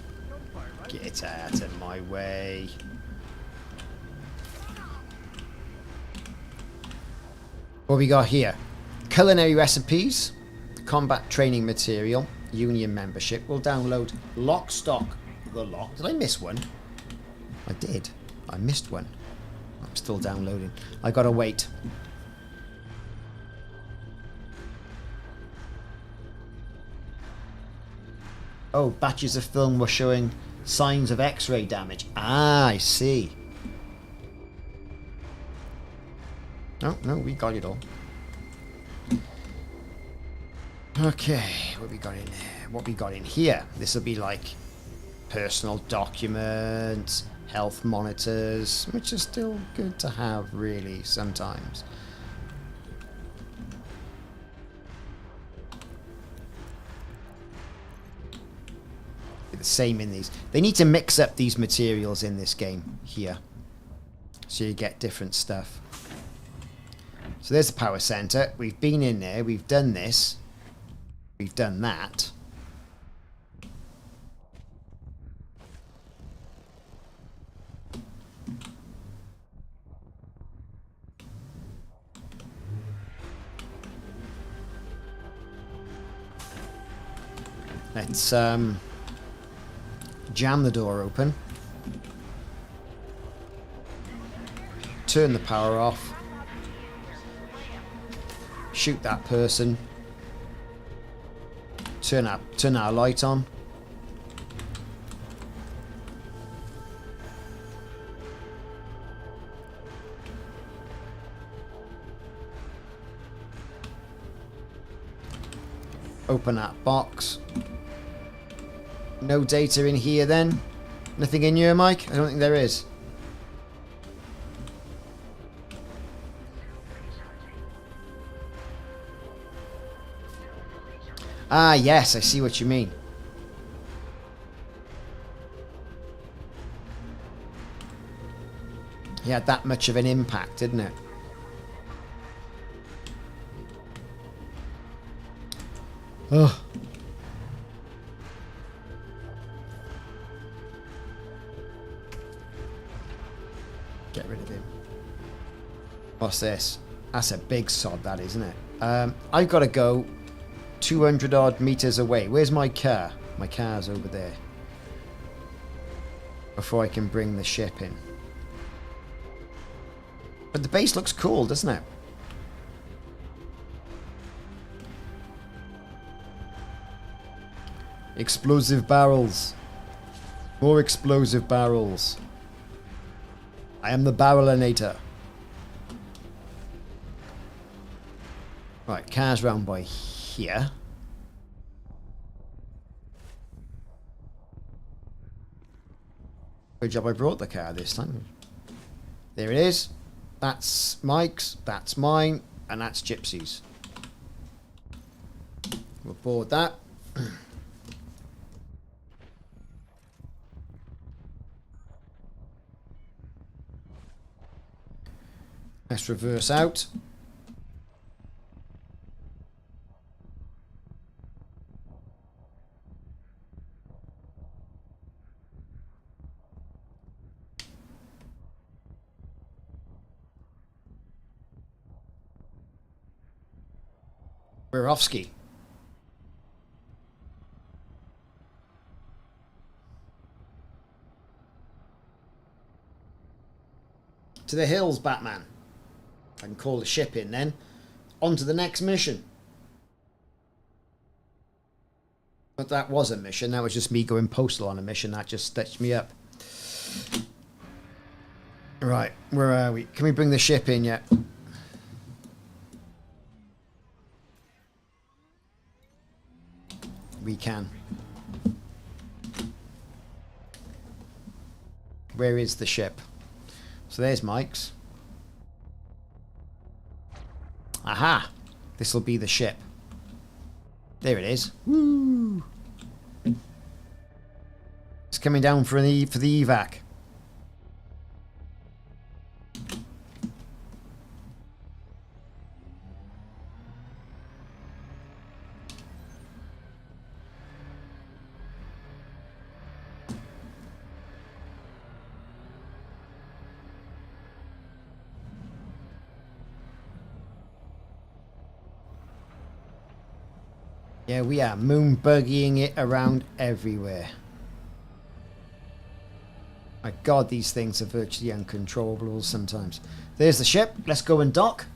Get out of my way. What we got here? Culinary recipes, combat training material, union membership. We'll download Lock, Stock, the Lock. Did I miss one? I did. I missed one. I'm still downloading. I gotta wait. Oh, batches of film were showing signs of X-ray damage. Ah, I see. Oh, no, we got it all. Okay, what we got in there? What we got in here? This will be like personal documents, health monitors, which is still good to have, really, sometimes. The same in these. They need to mix up these materials in this game here, so you get different stuff. So there's the power center. We've been in there. We've done this. We've done that. Let's jam the door open. Turn the power off. Shoot that person. Turn our light on. Open that box. No data in here then? Nothing in here, Mike? I don't think there is. Ah, yes, I see what you mean. He had that much of an impact, didn't it? Oh. Get rid of him. What's this? That's a big sod, that, isn't it? I've got to go 200 odd meters away. Where's my car? My car's over there. Before I can bring the ship in. But the base looks cool, doesn't it? Explosive barrels. More explosive barrels. I am the barrelinator. Right, car's round by here. Good job I brought the car this time. There it is. That's Mike's, that's mine, and that's Gypsy's. We'll board that. Let's reverse out. We're off ski. To the hills, Batman. I can call the ship in then. On to the next mission. But that was a mission. That was just me going postal on a mission. That just stitched me up. Right, where are we? Can we bring the ship in yet? We can. Where is the ship? So there's Mike's. Aha! This will be the ship. There it is. Woo! It's coming down for the evac. Yeah, we are moon buggying it around everywhere. My God, these things are virtually uncontrollable sometimes. There's the ship. Let's go and dock.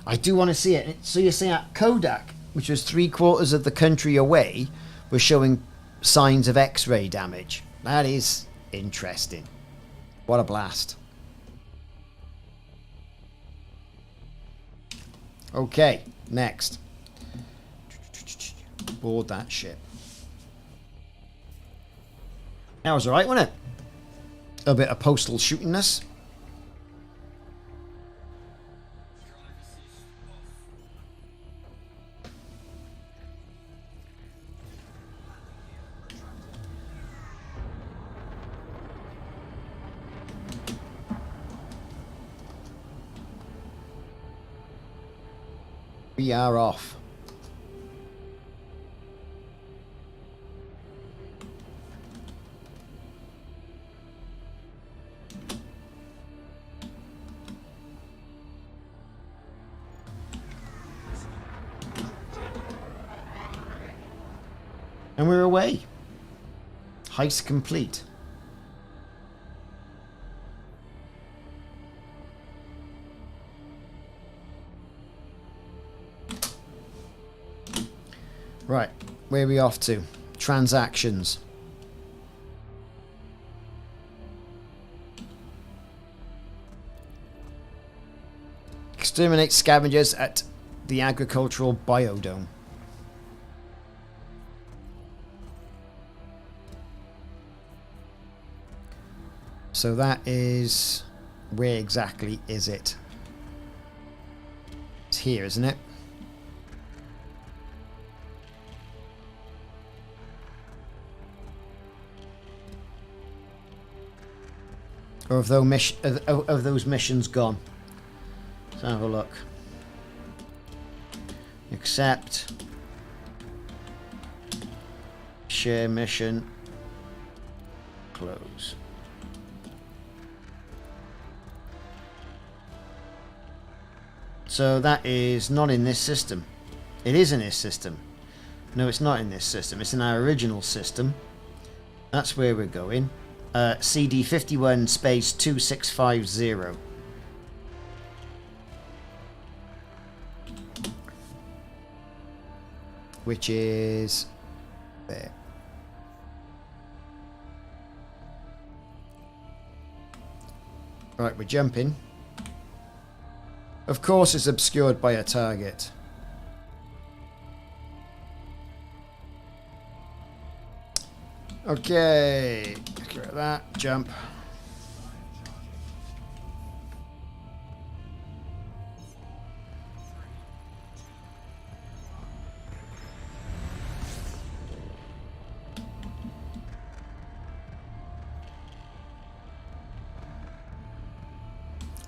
I do want to see it. So you're saying at Kodak, which was 3/4 of the country away, was showing signs of X-ray damage. That is interesting. What a blast. Okay, next. Board that ship. That was alright, wasn't it? A bit of postal shootingness. We are off. And we're away. Heist complete. Right, where are we off to? Transactions. Exterminate scavengers at the agricultural biodome. So that is... where exactly is it? It's here, isn't it? Or have those missions gone? Let's have a look. Accept. Share mission. Close. So that is not in this system. It is in this system. No, it's not in this system. It's in our original system. That's where we're going. CD 51 space 2650. Which is there. Right, we're jumping. Of course it's obscured by a target. Okay, look at that, jump.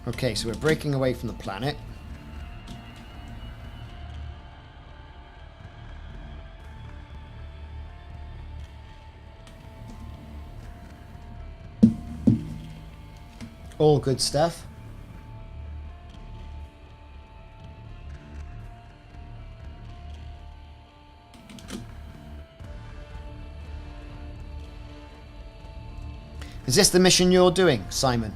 Okay, so we're breaking away from the planet. All good stuff. Is this the mission you're doing, Simon?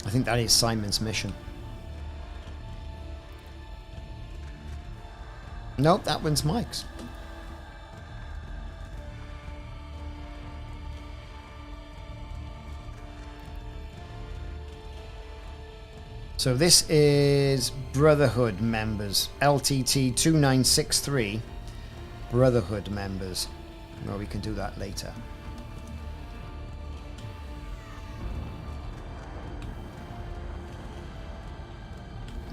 I think that is Simon's mission. Nope, that one's Mike's. So this is Brotherhood members. LTT 2963. Brotherhood members. Well, we can do that later.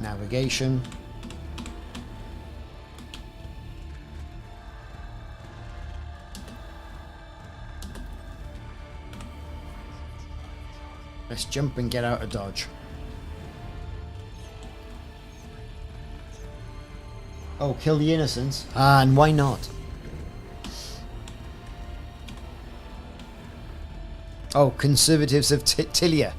Navigation. Let's jump and get out of Dodge. Oh, kill the innocents. Ah, and why not? Oh, conservatives of Tiliala.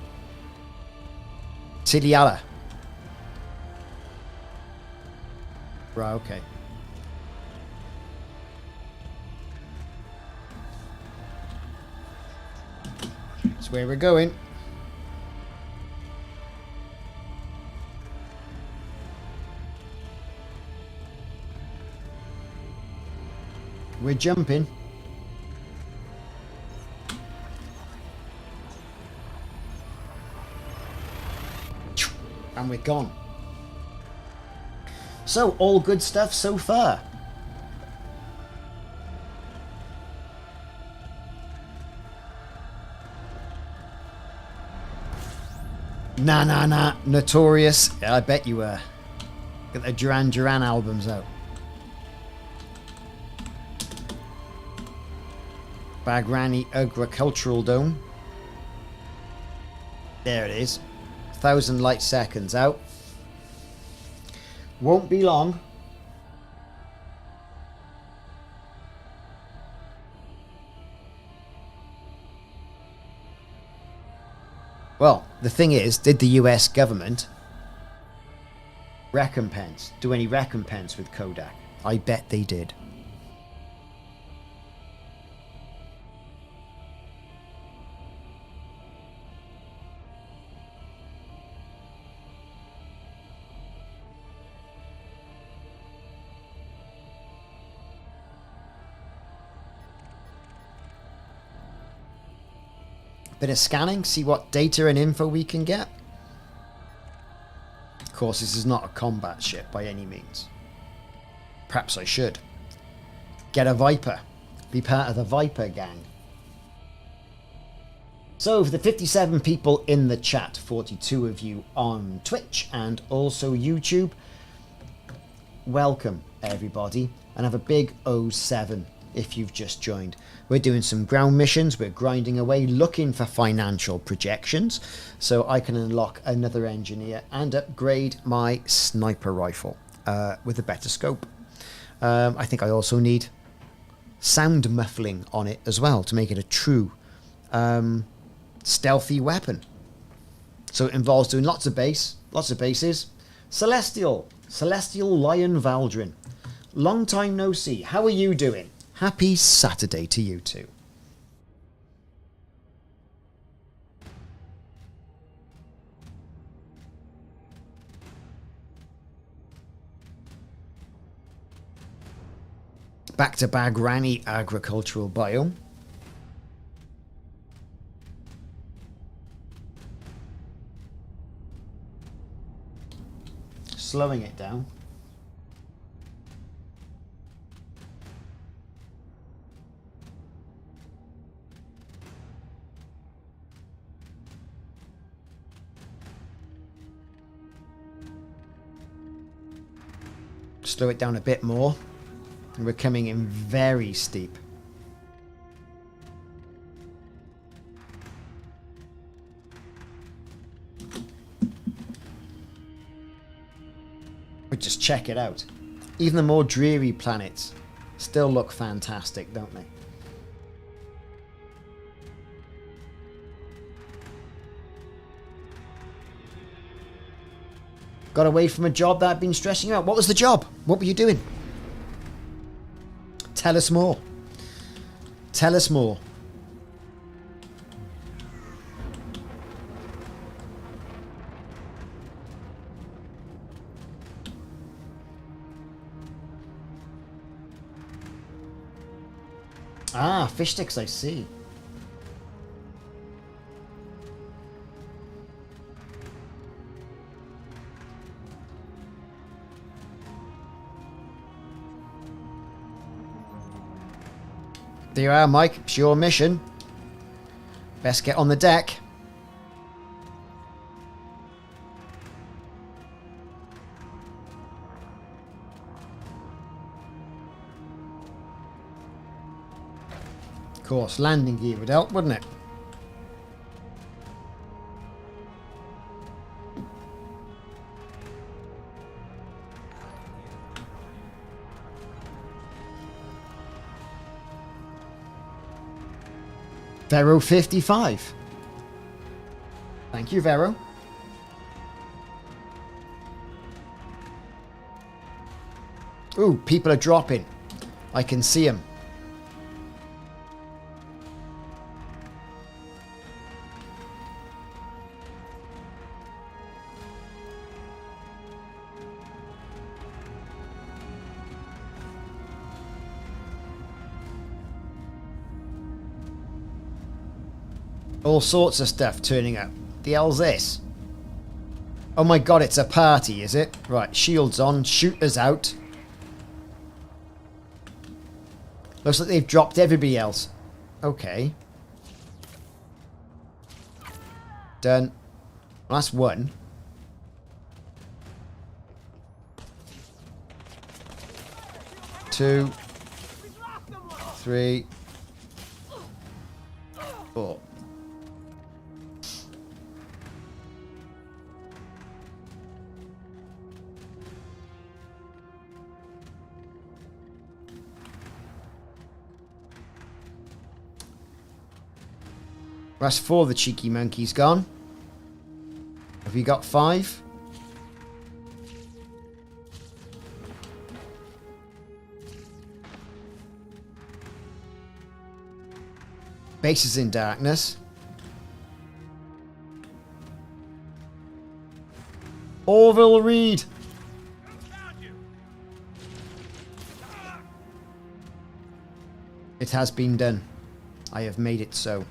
Right, okay. That's where we're going. We're jumping. And we're gone. So, all good stuff so far. Nah. Notorious. Yeah, I bet you were. Get the Duran Duran albums out. Bagrani Agricultural Dome. There it is. 1,000 light seconds out. Won't be long. Well, the thing is, did the US government do any recompense with Kodak? I bet they did. Bit of scanning, see what data and info we can get. Of course, this is not a combat ship by any means. Perhaps I should. Get a Viper. Be part of the Viper gang. So, for the 57 people in the chat, 42 of you on Twitch and also YouTube, welcome everybody, and have a big 07 if you've just joined. We're doing some ground missions, we're grinding away, looking for financial projections, so I can unlock another engineer and upgrade my sniper rifle with a better scope. I think I also need sound muffling on it as well to make it a true stealthy weapon. So it involves doing lots of bases. Celestial Lion Valdrin. Long time no see. How are you doing? Happy Saturday to you too. Back to Bagrani Agricultural Biome. Slowing it down. Slow it down a bit more. And we're coming in very steep. But just check it out. Even the more dreary planets still look fantastic, don't they? Got away from a job that had been stressing you out. What was the job? What were you doing? Tell us more. Tell us more. Ah, fish sticks, I see. There you are, Mike. It's your mission. Best get on the deck. Of course, landing gear would help, wouldn't it? Vero 55. Thank you, Vero. Ooh, people are dropping. I can see them. All sorts of stuff turning up. The hell's this? Oh my god, it's a party, is it? Right, shields on, shooters out. Looks like they've dropped everybody else. Okay. Done. Well, that's one. Two. Three. Four. That's four of the cheeky monkeys gone. Have you got five? Base is in darkness. Orville Reed. It has been done. I have made it so.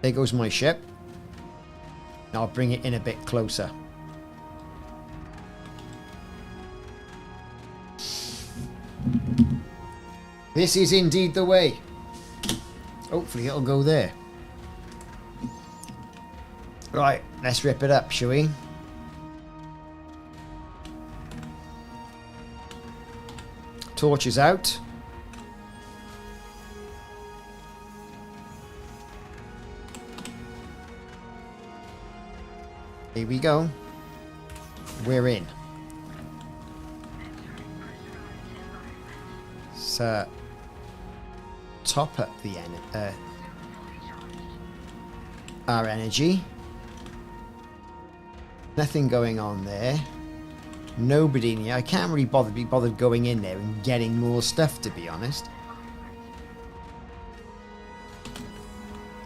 There goes my ship. Now I'll bring it in a bit closer. This is indeed the way. Hopefully it'll go there. Right, let's rip it up, shall we? Torches out. Here we go. We're in. So, top up the our energy. Nothing going on there. Nobody in here. I can't really be bothered going in there and getting more stuff, to be honest.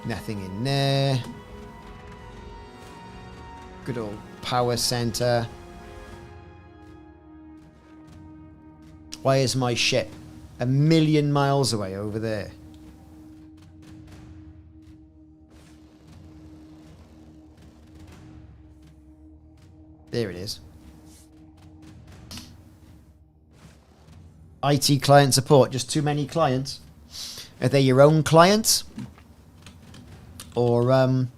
Nothing in there. Good old power center. Why is my ship a million miles away over there? There it is. IT client support. Just too many clients. Are they your own clients? Or, are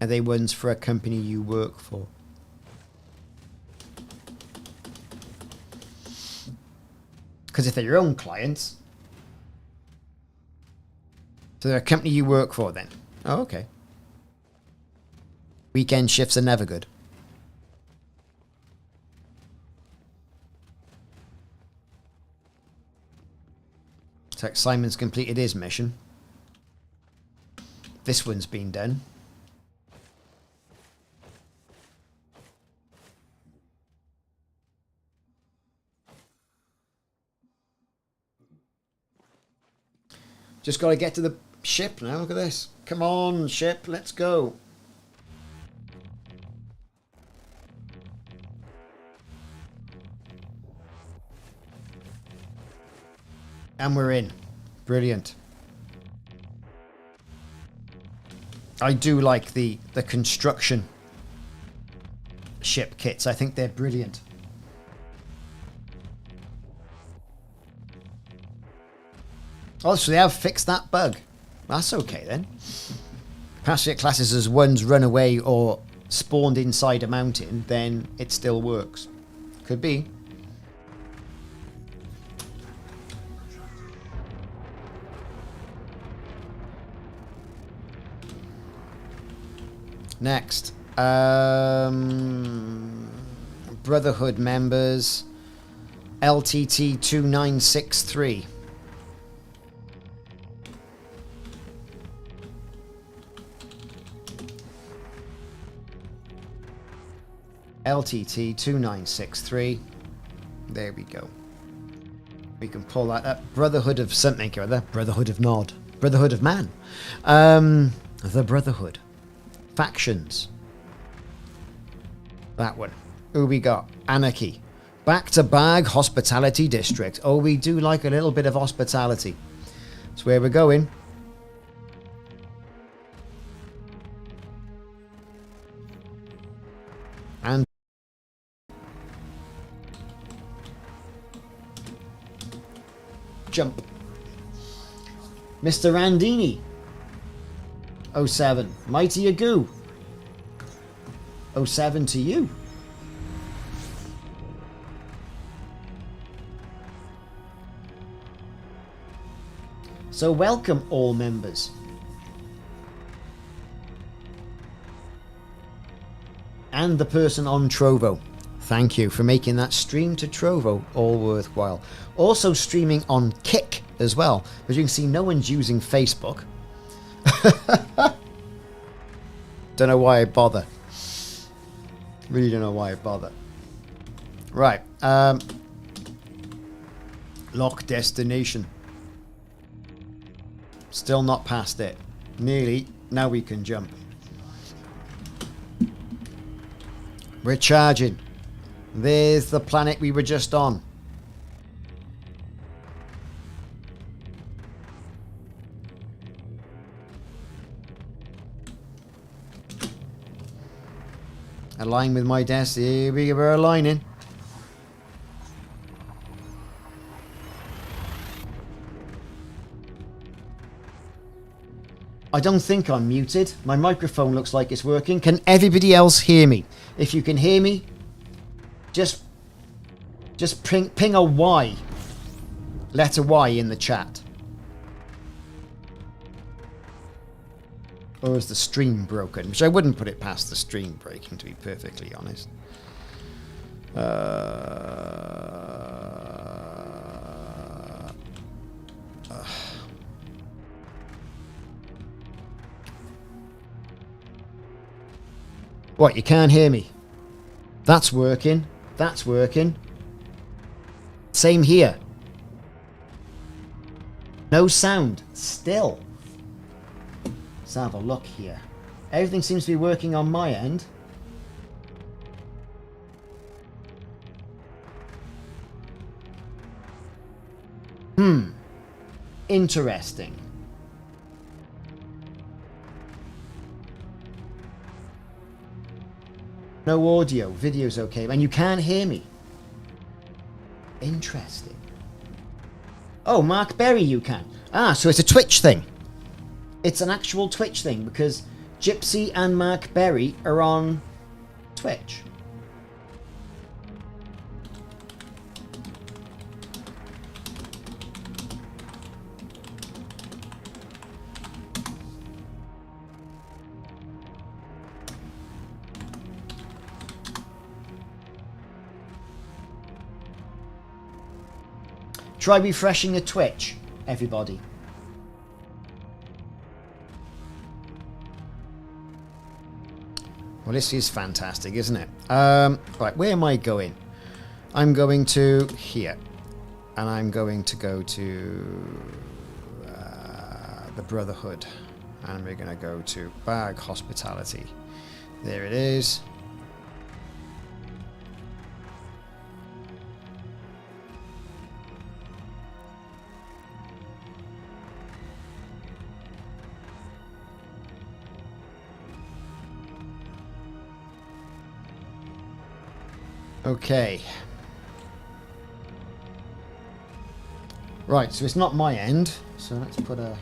they ones for a company you work for? Because if they're your own clients, so they're a company you work for then. Oh, okay. Weekend shifts are never good. Looks like Simon's completed his mission. This one's been done. Just got to get to the ship now. Look at this. Come on, ship. Let's go. And we're in. Brilliant. I do like the construction ship kits. I think they're brilliant. Oh, so they have fixed that bug. That's okay then. Perhaps it classes as one's run away or spawned inside a mountain, then it still works. Could be. Next. Brotherhood members. LTT 2963. LTT 2963. There we go. We can pull that up. Brotherhood of something or other. Brotherhood of Nod. Brotherhood of Man. The Brotherhood. Factions. That one. Who we got? Anarchy. Back to Bag Hospitality District. Oh, we do like a little bit of hospitality. That's where we're going. And jump. Mr. Randini. 07. Mighty Agoo. 07 to you. So welcome all members. And the person on Trovo. Thank you for making that stream to Trovo all worthwhile. Also streaming on Kick as well. As you can see, no one's using Facebook. Don't know why I bother. Really don't know why I bother. Right. Lock destination. Still not past it. Nearly. Now we can jump. We're charging. There's the planet we were just on. Align with my desk. Here we were aligning. I don't think I'm muted. My microphone looks like it's working. Can everybody else hear me? If you can hear me, just ping a Y. Letter Y in the chat. Or is the stream broken? Which I wouldn't put it past the stream breaking, to be perfectly honest. What, you can't hear me? That's working. That's working. Same here. No sound. Still. Let's have a look here. Everything seems to be working on my end. Interesting. No audio. Video's okay. And you can't hear me. Interesting. Oh, Mark Berry you can. Ah, so it's a Twitch thing. It's an actual Twitch thing because Gypsy and Mark Berry are on Twitch. Try refreshing the Twitch, everybody. Well, this is fantastic, isn't it? Right, where am I going? I'm going to here. And I'm going to go to the Brotherhood. And we're going to go to Bag Hospitality. There it is. Okay. Right, so it's not my end. So let's put a...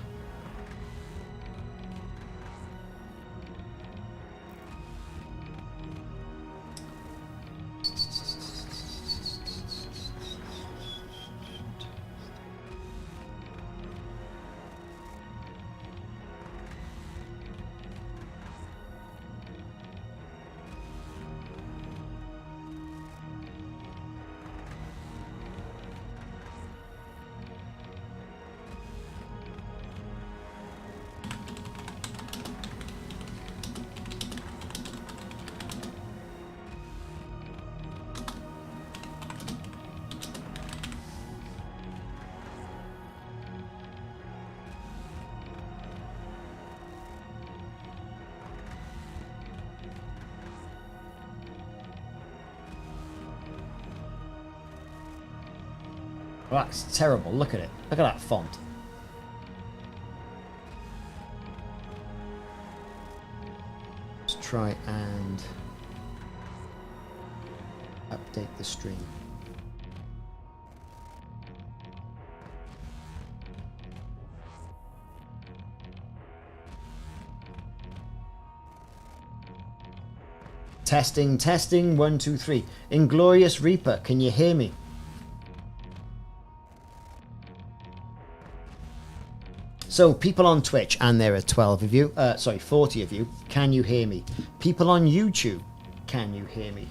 Oh, that's terrible. Look at it. Look at that font. Let's try and update the stream. Testing, testing, 1, 2, 3. Inglorious Reaper, can you hear me? So, people on Twitch, and there are 12 of you, 40 of you, can you hear me? People on YouTube, can you hear me?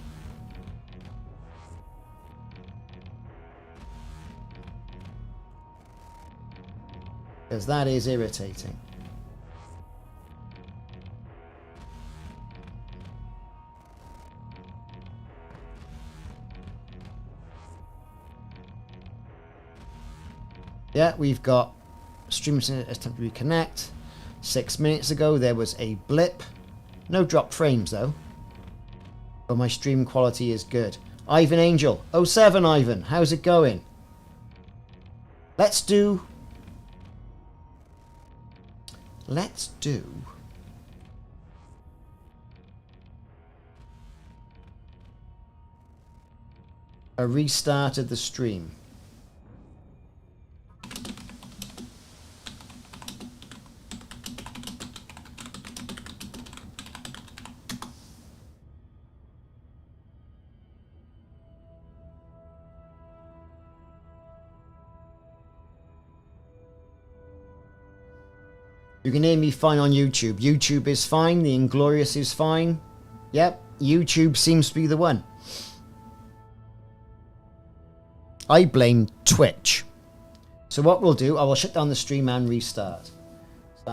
Because that is irritating. Yeah, we've got stream attempt to reconnect. 6 minutes ago there was a blip. No drop frames though. But my stream quality is good. Ivan Angel. 07 Ivan, how's it going? Let's do a restart of the stream. You can hear me fine on YouTube. YouTube is fine. The Inglorious is fine. Yep, YouTube seems to be the one. I blame Twitch. So what we'll do, I will shut down the stream and restart.